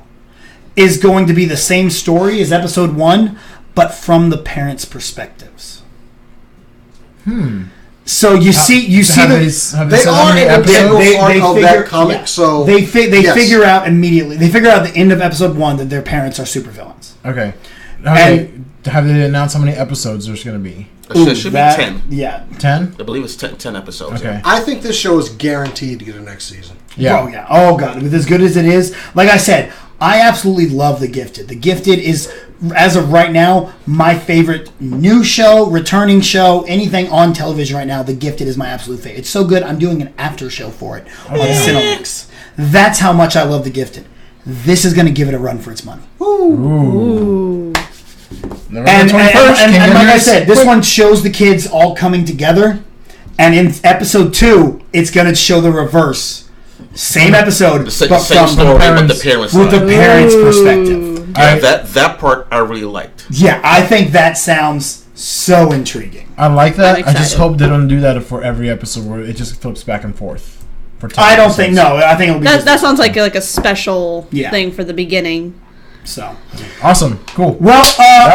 is going to be the same story as episode 1, but from the parents' perspectives. So you see they are in that comic, yeah. so they figure out immediately. They figure out at the end of episode 1 that their parents are supervillains. Okay. Have they announced how many episodes there's going to be? It should be 10. Yeah. 10? I believe it's 10 episodes. Okay. I think this show is guaranteed to get a next season. Yeah. Oh, yeah. Oh, God. With as good as it is, like I said, I absolutely love The Gifted. The Gifted is, as of right now, my favorite new show, returning show, anything on television right now. The Gifted is my absolute favorite. It's so good, I'm doing an after show for it on Cinelinx. That's how much I love The Gifted. This is going to give it a run for its money. Ooh. And like I said, this one shows the kids all coming together. And in episode 2, it's going to show the reverse. Same episode, Same but story, from but the parents' with side. the parents' perspective. Yeah, that part I really liked. Yeah, I think that sounds so intriguing. I like that. I'm I just excited. hope they don't do that for every episode where it just flips back and forth. For 10 I don't episodes. think, no, I think it'll be That sounds like a special Yeah. thing for the beginning. so. Awesome. Cool. Well,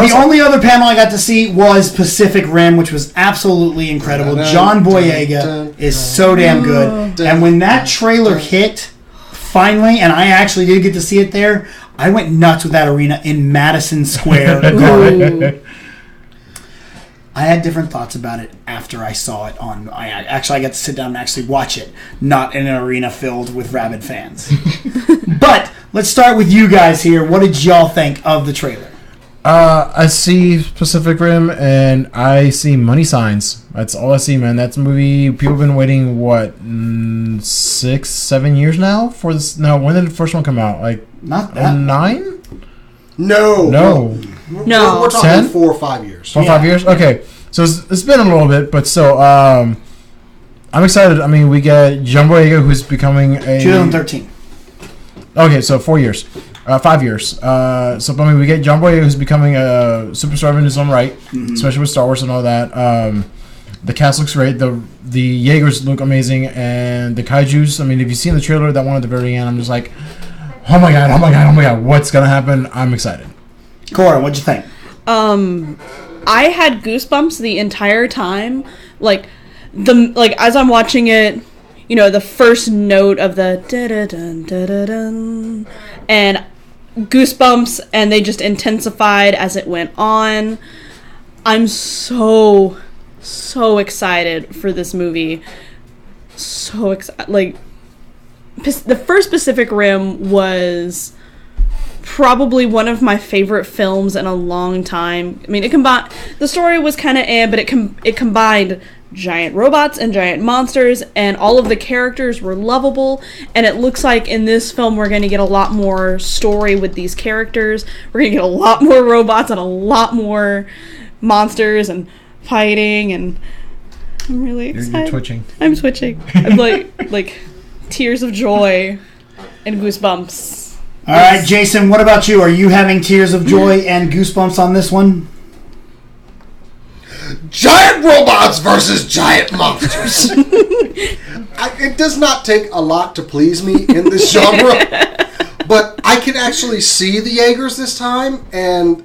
was the only other panel I got to see was Pacific Rim, which was absolutely incredible. John Boyega is so damn good. And when that trailer hit, finally, and I actually did get to see it there, I went nuts with that arena in Madison Square Garden. Ooh. I had different thoughts about it after I saw it on. I got to sit down and actually watch it, not in an arena filled with rabid fans. But let's start with you guys here. What did y'all think of the trailer? I see Pacific Rim and I see money signs. That's all I see, man. That's a movie. People have been waiting, 6, 7 years now for this? No, when did the first one come out? Like Not that. 9? No. No. No. We're talking 10? 4 or 5 years. 4 or 5 years? Okay. So it's been a little bit, but still, I'm excited. I mean, we get John Boyega, who's becoming a... 2013. Okay, so 4 years. 5 years. So, I mean, we get John Boyega, who's becoming a superstar in his own right, especially with Star Wars and all that. The cast looks great. The Jaegers look amazing, and the Kaijus. I mean, if you've seen the trailer, that one at the very end, I'm just like, oh my god, what's gonna happen? I'm excited. Cora, what'd you think? I had goosebumps the entire time. Like as I'm watching it, you know, the first note of the da-da-dun, da-da-dun, and goosebumps, and they just intensified as it went on. I'm so excited for this movie. So excited. Like, the first Pacific Rim was probably one of my favorite films in a long time. I mean, the story was kind of but it combined giant robots and giant monsters, and all of the characters were lovable, and it looks like in this film we're going to get a lot more story with these characters. We're going to get a lot more robots and a lot more monsters and fighting, and I'm really excited. You're twitching. I'm twitching. I'm like tears of joy and goosebumps. All right, Jason, what about you? Are you having tears of joy and goosebumps on this one? Giant robots versus giant monsters. It does not take a lot to please me in this genre, but I can actually see the Jaegers this time, and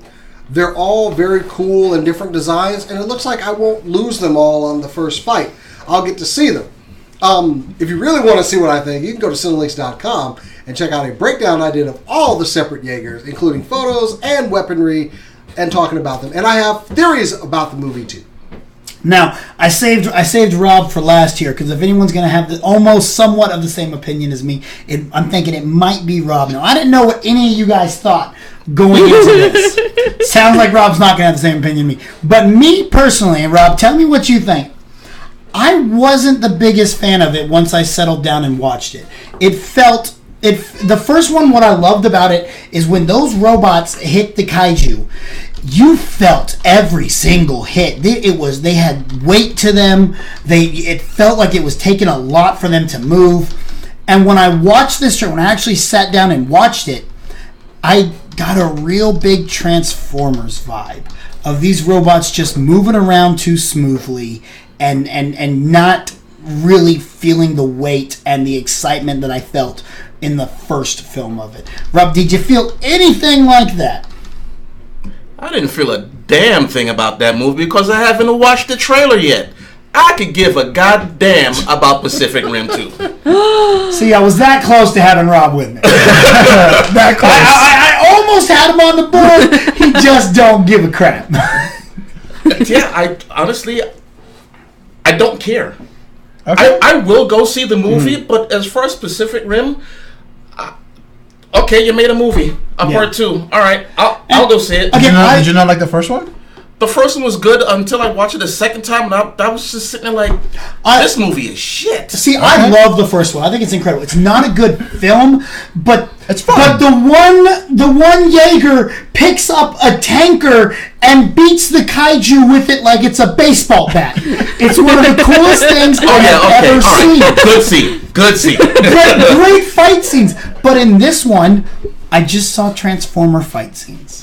they're all very cool and different designs, and it looks like I won't lose them all on the first fight. I'll get to see them. If you really want to see what I think, you can go to Cinelinx.com and check out a breakdown I did of all the separate Jaegers, including photos and weaponry, and talking about them. And I have theories about the movie too. Now, I saved Rob for last here, because if anyone's going to have almost somewhat of the same opinion as me, I'm thinking it might be Rob. Now, I didn't know what any of you guys thought going into this. Sounds like Rob's not going to have the same opinion as me. But me personally, and Rob, tell me what you think. I wasn't the biggest fan of it once I settled down and watched it. The first one, what I loved about it is when those robots hit the kaiju, you felt every single hit. They had weight to them. It felt like it was taking a lot for them to move. And when I watched this, when I actually sat down and watched it, I got a real big Transformers vibe of these robots just moving around too smoothly and not really feeling the weight and the excitement that I felt in the first film of it. Rob, did you feel anything like that? I didn't feel a damn thing about that movie because I haven't watched the trailer yet. I could give a goddamn about Pacific Rim 2. See, I was that close to having Rob with me. That close. I almost had him on the board. He just don't give a crap. Yeah, I honestly don't care. Okay. I will go see the movie, but as far as Pacific Rim, Okay, you made a movie, part 2. All right, I'll go see it. Did you not like the first one? The first one was good until I watched it the second time, and I was just sitting there like, this movie is shit. See, I love the first one. I think it's incredible. It's not a good film, but it's fun. But the one Jaeger picks up a tanker and beats the kaiju with it like it's a baseball bat. It's one of the coolest things I've ever seen. Good scene. Great fight scenes. But in this one, I just saw Transformer fight scenes.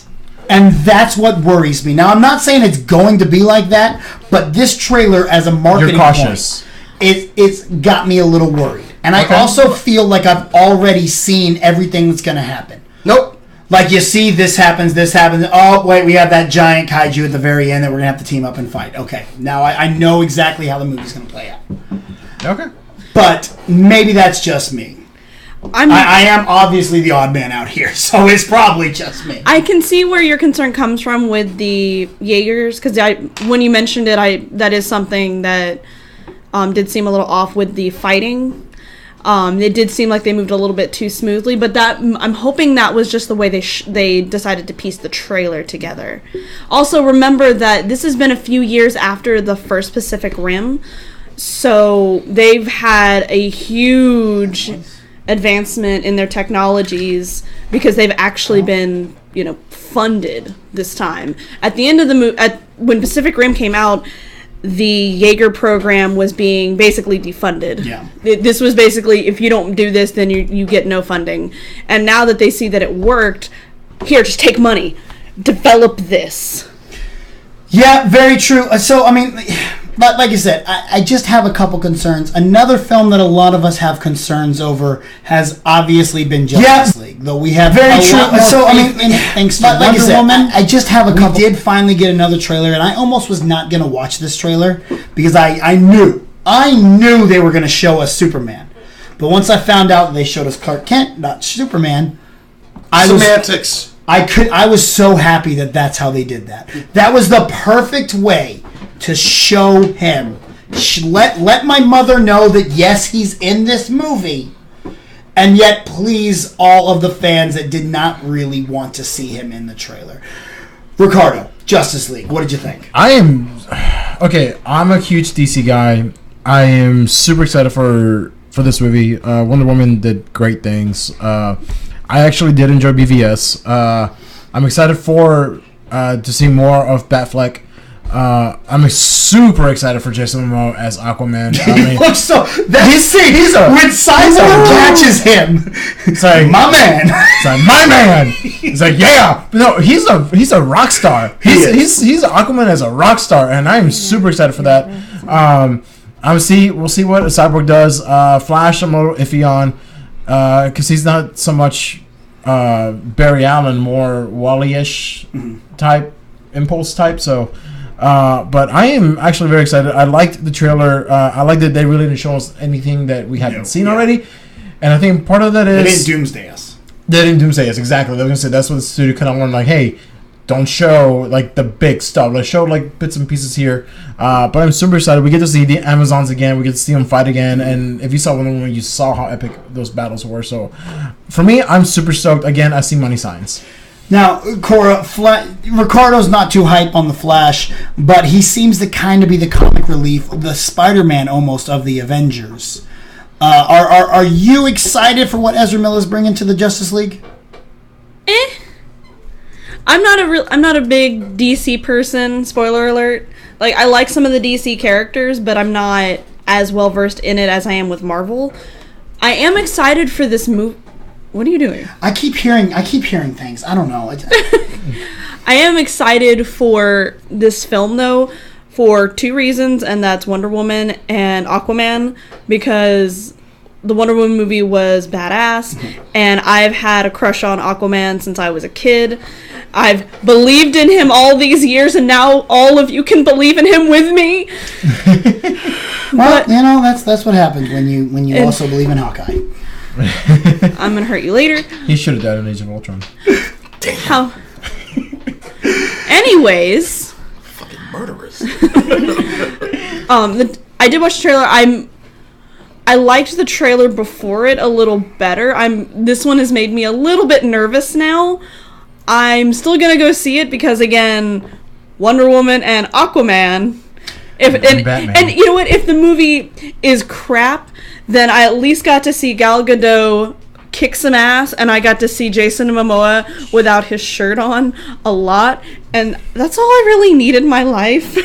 And that's what worries me. Now, I'm not saying it's going to be like that, but this trailer, as a marketing point, it's got me a little worried. And I also feel like I've already seen everything that's going to happen. Nope. Like, you see, this happens. Oh, wait, we have that giant kaiju at the very end that we're going to have to team up and fight. Okay, now I know exactly how the movie's going to play out. Okay. But maybe that's just me. I am obviously the odd man out here, so it's probably just me. I can see where your concern comes from with the Jaegers, because when you mentioned it, that is something that did seem a little off with the fighting. It did seem like they moved a little bit too smoothly, but I'm hoping that was just the way they decided to piece the trailer together. Also, remember that this has been a few years after the first Pacific Rim, so they've had a huge advancement in their technologies because they've actually been, funded this time. At the end of the when Pacific Rim came out, the Jaeger program was being basically defunded. Yeah. This was basically, if you don't do this, then you get no funding. And now that they see that it worked, here, just take money, develop this. Yeah, very true. So, I mean, like you said, I just have a couple concerns. Another film that a lot of us have concerns over has obviously been Justice League, though we have very true. So, I mean, thanks to Wonder Woman, I just have a couple. We did finally get another trailer, and I almost was not going to watch this trailer because I knew they were going to show us Superman. But once I found out they showed us Clark Kent, not Superman, Semantics. I was so happy that that's how they did that. That was the perfect way to show him. Let my mother know that, yes, he's in this movie, and yet please all of the fans that did not really want to see him in the trailer. Ricardo, Justice League, what did you think? I'm a huge DC guy. I am super excited for this movie. Wonder Woman did great things. I actually did enjoy BVS. I'm excited to see more of Batfleck. I'm super excited for Jason Momoa as Aquaman. He looks so. When Cyborg catches him, it's like, my man. It's like, my man. It's like, yeah. No, he's a rock star. He's Aquaman as a rock star, and I'm super excited for that. We'll see what Cyborg does. Flash, I'm a little iffy on. Because he's not so much Barry Allen, more Wally-ish type, Impulse type. So, but I am actually very excited. I liked the trailer. I liked that they really didn't show us anything that we haven't seen already. And I think part of that is... They didn't doomsday us. They didn't doomsday us, exactly. They were going to say that's what the studio kind of learned, like, hey, don't show like the big stuff. Let's show like bits and pieces here. But I'm super excited. We get to see the Amazons again. We get to see them fight again. And if you saw Wonder Woman, you saw how epic those battles were. So for me, I'm super stoked. Again, I see money signs. Now, Cora, Ricardo's not too hype on the Flash, but he seems to kind of be the comic relief, the Spider-Man almost of the Avengers. Are you excited for what Ezra Miller's bringing to the Justice League? I'm not a big DC person. Spoiler alert. Like, I like some of the DC characters, but I'm not as well versed in it as I am with Marvel. I am excited for this movie. What are you doing? I keep hearing things. I don't know. I am excited for this film though, for two reasons, and that's Wonder Woman and Aquaman, because the Wonder Woman movie was badass, and I've had a crush on Aquaman since I was a kid. I've believed in him all these years, and now all of you can believe in him with me. Well, that's what happens when you also believe in Hawkeye. I'm gonna hurt you later. He should have died in Age of Ultron. Damn. Anyways, fucking murderers. I did watch the trailer. I I liked the trailer before it a little better. This one has made me a little bit nervous now. I'm still gonna go see it because, again, Wonder Woman and Aquaman. And you know what? If the movie is crap, then I at least got to see Gal Gadot kick some ass, and I got to see Jason Momoa without his shirt on a lot, and that's all I really need in my life.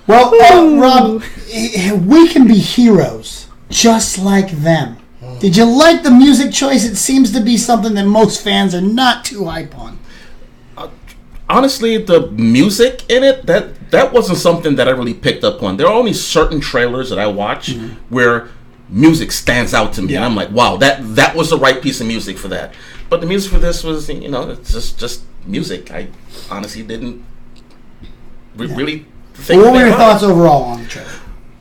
Well, Rob, we can be heroes just like them. Did you like the music choice? It seems to be something that most fans are not too hype on. Honestly, the music in it, that wasn't something that I really picked up on. There are only certain trailers that I watch where music stands out to me, and I'm like, wow, that was the right piece of music for that. But the music for this was, it's just music. I honestly didn't really think. What were your thoughts overall on the trailer?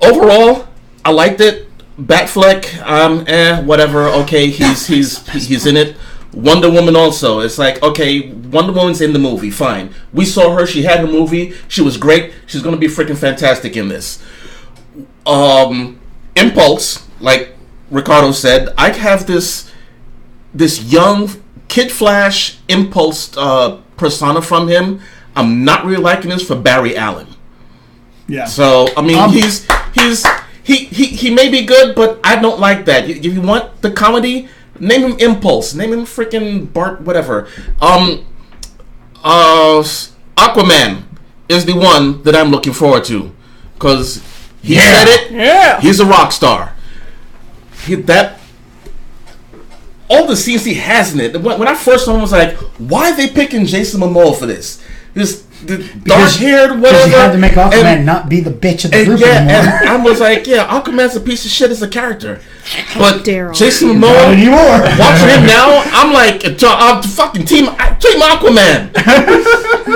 Overall, I liked it. Batfleck, whatever. Okay, he's in it. Wonder Woman also. It's like, okay, Wonder Woman's in the movie. Fine. We saw her. She had her movie. She was great. She's gonna be freaking fantastic in this. Impulse, like Ricardo said, I have this young Kid Flash Impulse persona from him. I'm not really liking this for Barry Allen. Yeah. So I mean, he may be good, but I don't like that. If you want the comedy, name him Impulse. Name him freaking Bart, whatever. Aquaman is the one that I'm looking forward to, because he said it. Yeah. He's a rock star. All the scenes he has in it. When I first saw him, I was like, why are they picking Jason Momoa for this? The dark-haired, whatever. Because you had to make Aquaman not be the bitch of the group anymore. And I was like, yeah, Aquaman's a piece of shit as a character. But Daryl. Jason Momoa, watching him now, I'm like, fucking team Aquaman.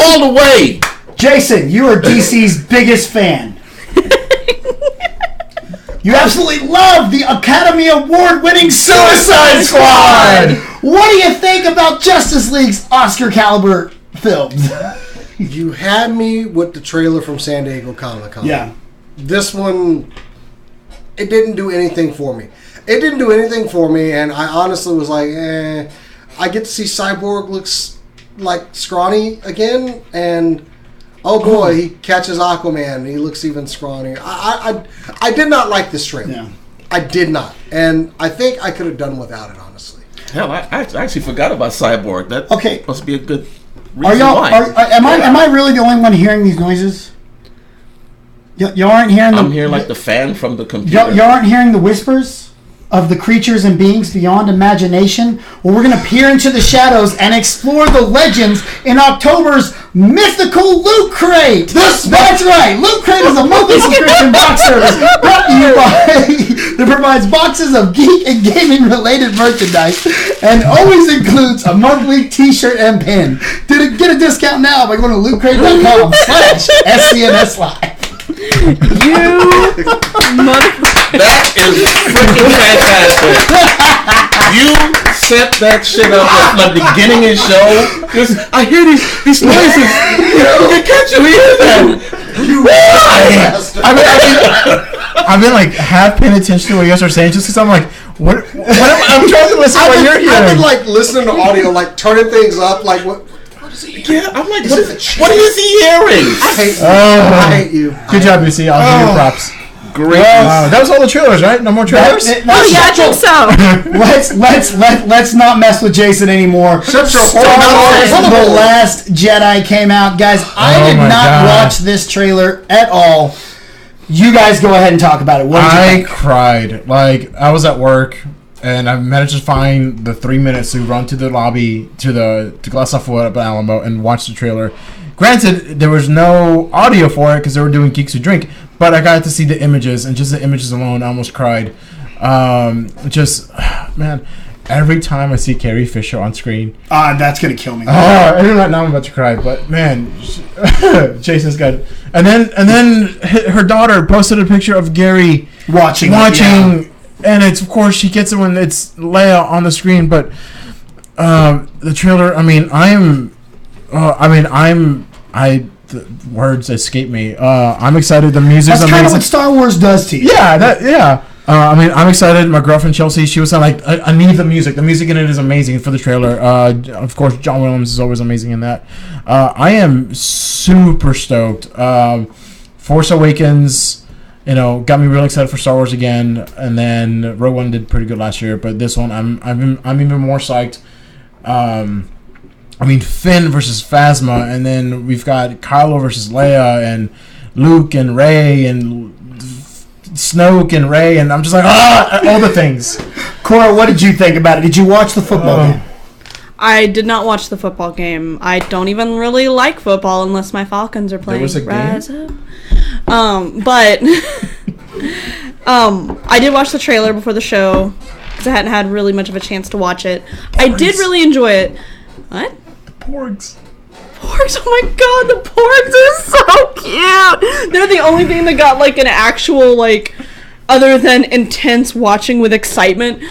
All the way. Jason, you are DC's biggest fan. You absolutely love the Academy Award-winning Suicide Squad! What do you think about Justice League's Oscar-caliber films? You had me with the trailer from San Diego Comic-Con. Yeah. This one, it didn't do anything for me. And I honestly was like, I get to see Cyborg looks like scrawny again, and oh boy, he catches Aquaman, and he looks even scrawnier. I did not like this trailer. Yeah. I did not. And I think I could have done without it, honestly. Hell, I actually forgot about Cyborg. That must be a good reason why. Am I really the only one hearing these noises? You aren't hearing them? I'm hearing like the fan from the computer. You aren't hearing the whispers of the creatures and beings beyond imagination? Well, we're going to peer into the shadows and explore the legends in October's mythical Loot Crate. That's right. Loot Crate is a monthly subscription box service brought to you that provides boxes of geek and gaming related merchandise and always includes a monthly t-shirt and pin. Get a discount now by going to lootcrate.com/SCNS Live. You motherfucker. That is freaking fantastic. You set that shit up at the beginning of the show. I hear these noises. You catch you hear them. I've been like half paying attention to what you guys are saying, just because I'm like, what I'm trying to listen to what you're hearing. I've been like listening to audio, like turning things up, like what. Yeah, I'm like, what is he hearing? I hate you. Good job, BC. I'll give you props. Great. That was all the trailers, right? No more trailers? I think so. Let's not mess with Jason anymore. Star Wars: The Last Jedi came out, guys. I did not watch this trailer at all. You guys go ahead and talk about it. What did you think? I cried. Like, I was at work, and I managed to find the 3 minutes to run to the lobby to Glass Off Wood up at Alamo and watch the trailer. Granted, there was no audio for it because they were doing Geeks Who Drink, but I got to see the images, and just the images alone, I almost cried. Man, every time I see Carrie Fisher on screen, that's gonna kill me. Right now I'm about to cry, but man, Jason's good. And then her daughter posted a picture of Gary watching, and it's, of course, she gets it when it's Leia on the screen. But the trailer, the words escape me. I'm excited. The music's amazing. That's kind of what Star Wars does to you. Yeah, I'm excited. My girlfriend Chelsea, she was like, I need the music. The music in it is amazing for the trailer. Of course, John Williams is always amazing in that. I am super stoked. Force Awakens, got me really excited for Star Wars again. And then Rogue One did pretty good last year, but this one, I'm even more psyched. Finn versus Phasma, and then we've got Kylo versus Leia, and Luke and Rey, and Snoke and Rey, and I'm just like, all the things. Cora, what did you think about it? Did you watch the football game? I did not watch the football game. I don't even really like football unless my Falcons are playing. There was a game? But I did watch the trailer before the show because I hadn't had really much of a chance to watch it. I did really enjoy it. What? Porgs. Porgs, oh my god, the porgs are so cute! They're the only thing that got like an actual, like, other than intense watching with excitement,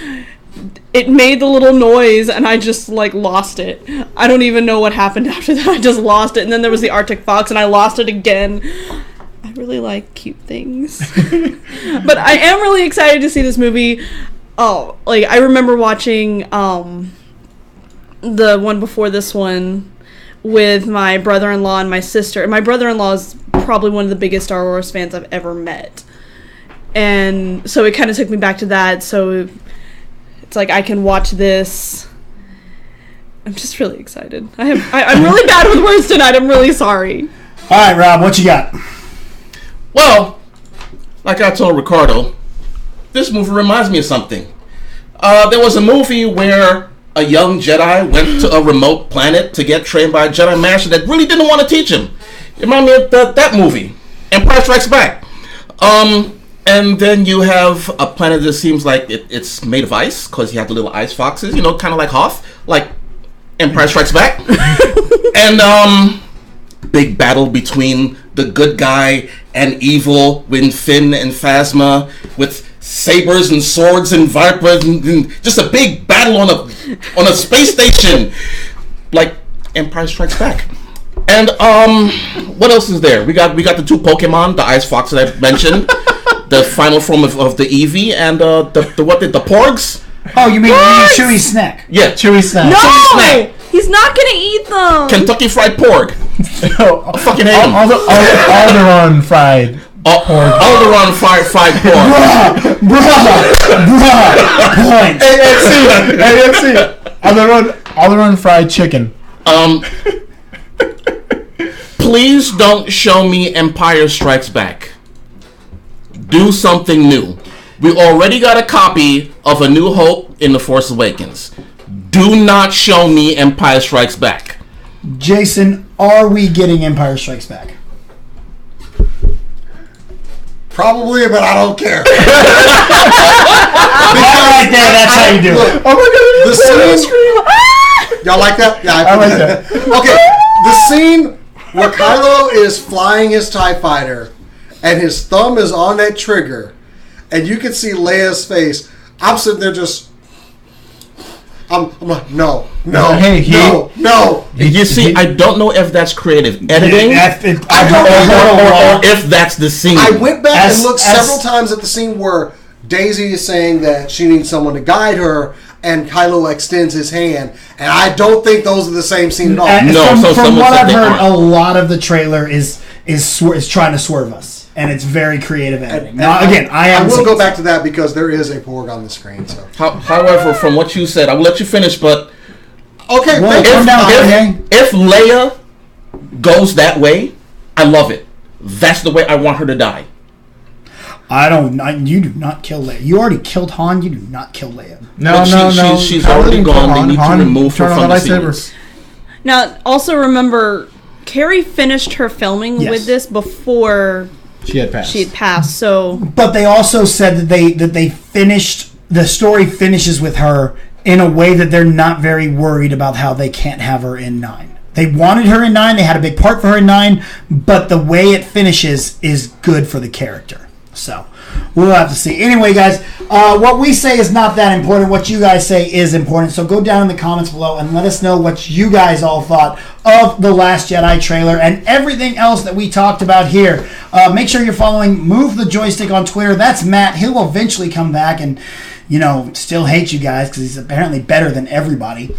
it made the little noise and I just like lost it. I don't even know what happened after that. I just lost it. And then there was the Arctic Fox and I lost it again. I really like cute things. But I am really excited to see this movie. Oh, like I remember watching the one before this one with my brother-in-law and my sister. And my brother-in-law is probably one of the biggest Star Wars fans I've ever met. And so it kind of took me back to that. So it's like I can watch this. I'm just really excited. I'm really bad with words tonight. I'm really sorry. All right, Rob, what you got? Well, like I told Ricardo, this movie reminds me of something. There was a movie where a young Jedi went to a remote planet to get trained by a Jedi Master that really didn't want to teach him. It reminded me of that movie, Empire Strikes Back. And then you have a planet that seems like it's made of ice, because you have the little ice foxes, kind of like Hoth, like Empire Strikes Back. And big battle between the good guy and evil with Finn and Phasma, with sabers and swords and vipers, and just a big battle on a space station, like Empire Strikes Back. And what else is there? We got the two Pokemon, the ice fox that I mentioned, the final form of the Eevee, and the Porgs. Oh, you mean Chewy Snack? Yeah, Chewy Snack. No, Chewy Snack. He's not gonna eat them. Kentucky Fried Porg. I fucking hate him. Alderaan fried. Alderaan fried pork. Bruh. AFC. Alderaan fried chicken. Please don't show me Empire Strikes Back. Do something new. We already got a copy of A New Hope in The Force Awakens. Do not show me Empire Strikes Back. Jason, are we getting Empire Strikes Back? Probably, but I don't care. Right there, that's how you do it. Oh my god! The scene. Y'all like that? Yeah, I like that. Okay, the scene where Kylo is flying his TIE fighter, and his thumb is on that trigger, and you can see Leia's face. I'm sitting there just. I'm like, no. You see, I don't know if that's creative editing, I don't know. or if that's the scene. I went back and looked several times at the scene where Daisy is saying that she needs someone to guide her, and Kylo extends his hand, and I don't think those are the same scene at all. From what I've heard, a lot of the trailer is trying to swerve us. And it's very creative editing. Now, again, I will go back to that because there is a Porg on the screen. So, however, from what you said, I will let you finish. But okay, if Leia goes that way, I love it. That's the way I want her to die. You do not kill Leia. You already killed Han. You do not kill Leia. No. She's already gone. They need to remove her from the series. Now, also remember, Carrie finished her filming with this before. She had passed. So, but they also said that they finished the story finishes with her in a way that they're not very worried about how they can't have her in 9. They wanted her in 9. They had a big part for her in 9, but the way it finishes is good for the character. So we'll have to see. Anyway, guys, what we say is not that important. What you guys say is important. So go down in the comments below and let us know what you guys all thought of The Last Jedi trailer and everything else that we talked about here Make sure you're following Move the Joystick on Twitter. That's Matt. He'll eventually come back and, still hate you guys because he's apparently better than everybody.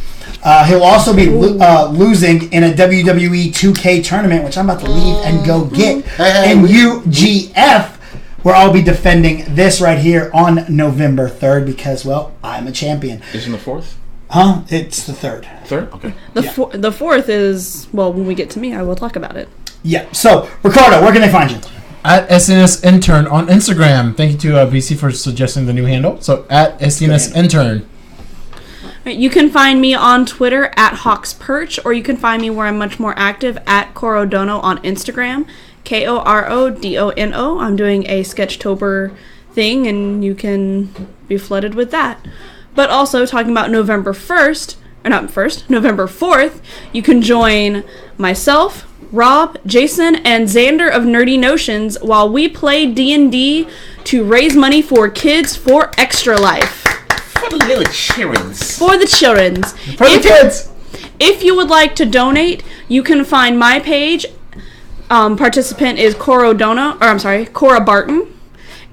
He'll also be losing in a WWE 2K tournament, which I'm about to leave and go get in UGF, where I'll be defending this right here on November 3rd because, well, I'm a champion. Isn't the 4th? Huh? It's the 3rd. 3rd? Okay. The 4th is, well, when we get to me, I will talk about it. Yeah. So, Ricardo, where can they find you? At SCNS Intern on Instagram. Thank you to BC for suggesting the new handle. So, at SCNS Intern. You can find me on Twitter at Hawks Perch, or you can find me where I'm much more active at Corodono on Instagram. KORODONO. I'm doing a Sketchtober thing, and you can be flooded with that. But also, talking about November 4th, you can join myself, Rob, Jason, and Xander of Nerdy Notions while we play D&D to raise money for Kids for Extra Life. For the little childrens. For the childrens. For the kids. If you would like to donate, you can find my page. Participant is Cora Barton.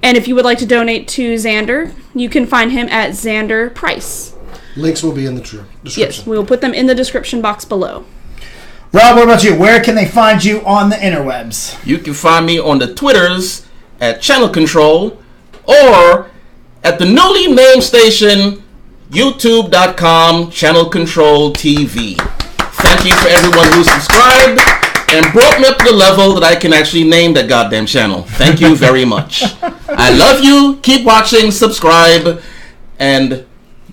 And if you would like to donate to Xander, you can find him at Xander Price. Links will be in the description. Yes, we will put them in the description box below. Rob, what about you? Where can they find you on the interwebs? You can find me on the Twitters at Channel Control or at the newly named station, youtube.com, Channel Control TV. Thank you for everyone who subscribed and brought me up to the level that I can actually name that goddamn channel. Thank you very much. I love you. Keep watching, subscribe, and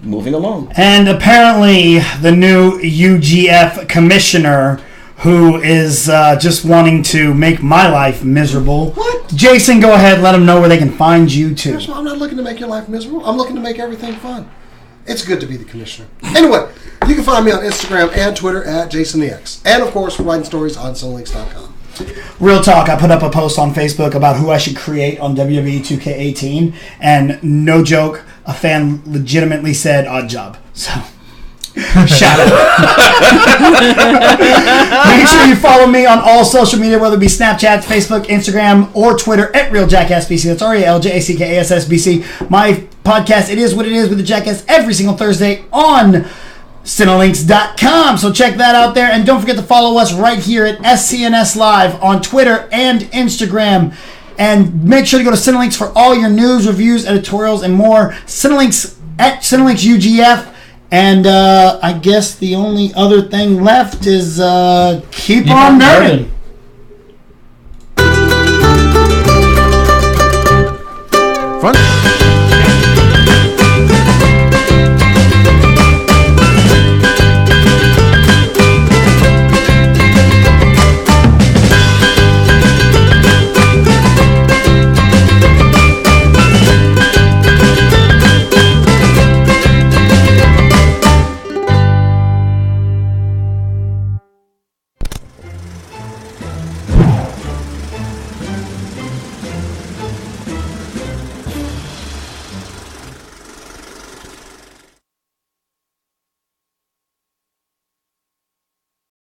moving along. And apparently the new UGF commissioner who is just wanting to make my life miserable. What? Jason, go ahead. Let them know where they can find you too. I'm not looking to make your life miserable. I'm looking to make everything fun. It's good to be the commissioner. Anyway, you can find me on Instagram and Twitter at JasonTheX. And, of course, writing stories on SoulLinks.com. Real talk, I put up a post on Facebook about who I should create on WWE 2K18, and no joke, a fan legitimately said Odd Job. So, shout out. Make sure you follow me on all social media, whether it be Snapchat, Facebook, Instagram, or Twitter at RealJackassBC. That's RealJackassBC. My podcast, It Is What It Is with the Jackass, every single Thursday on Cinelinks.com. So check that out there. And don't forget to follow us right here at SCNS Live on Twitter and Instagram. And make sure to go to Cinelinks for all your news, reviews, editorials, and more. Cinelinks at Cinelinks UGF. And I guess the only other thing left is keep on nerding. Fun.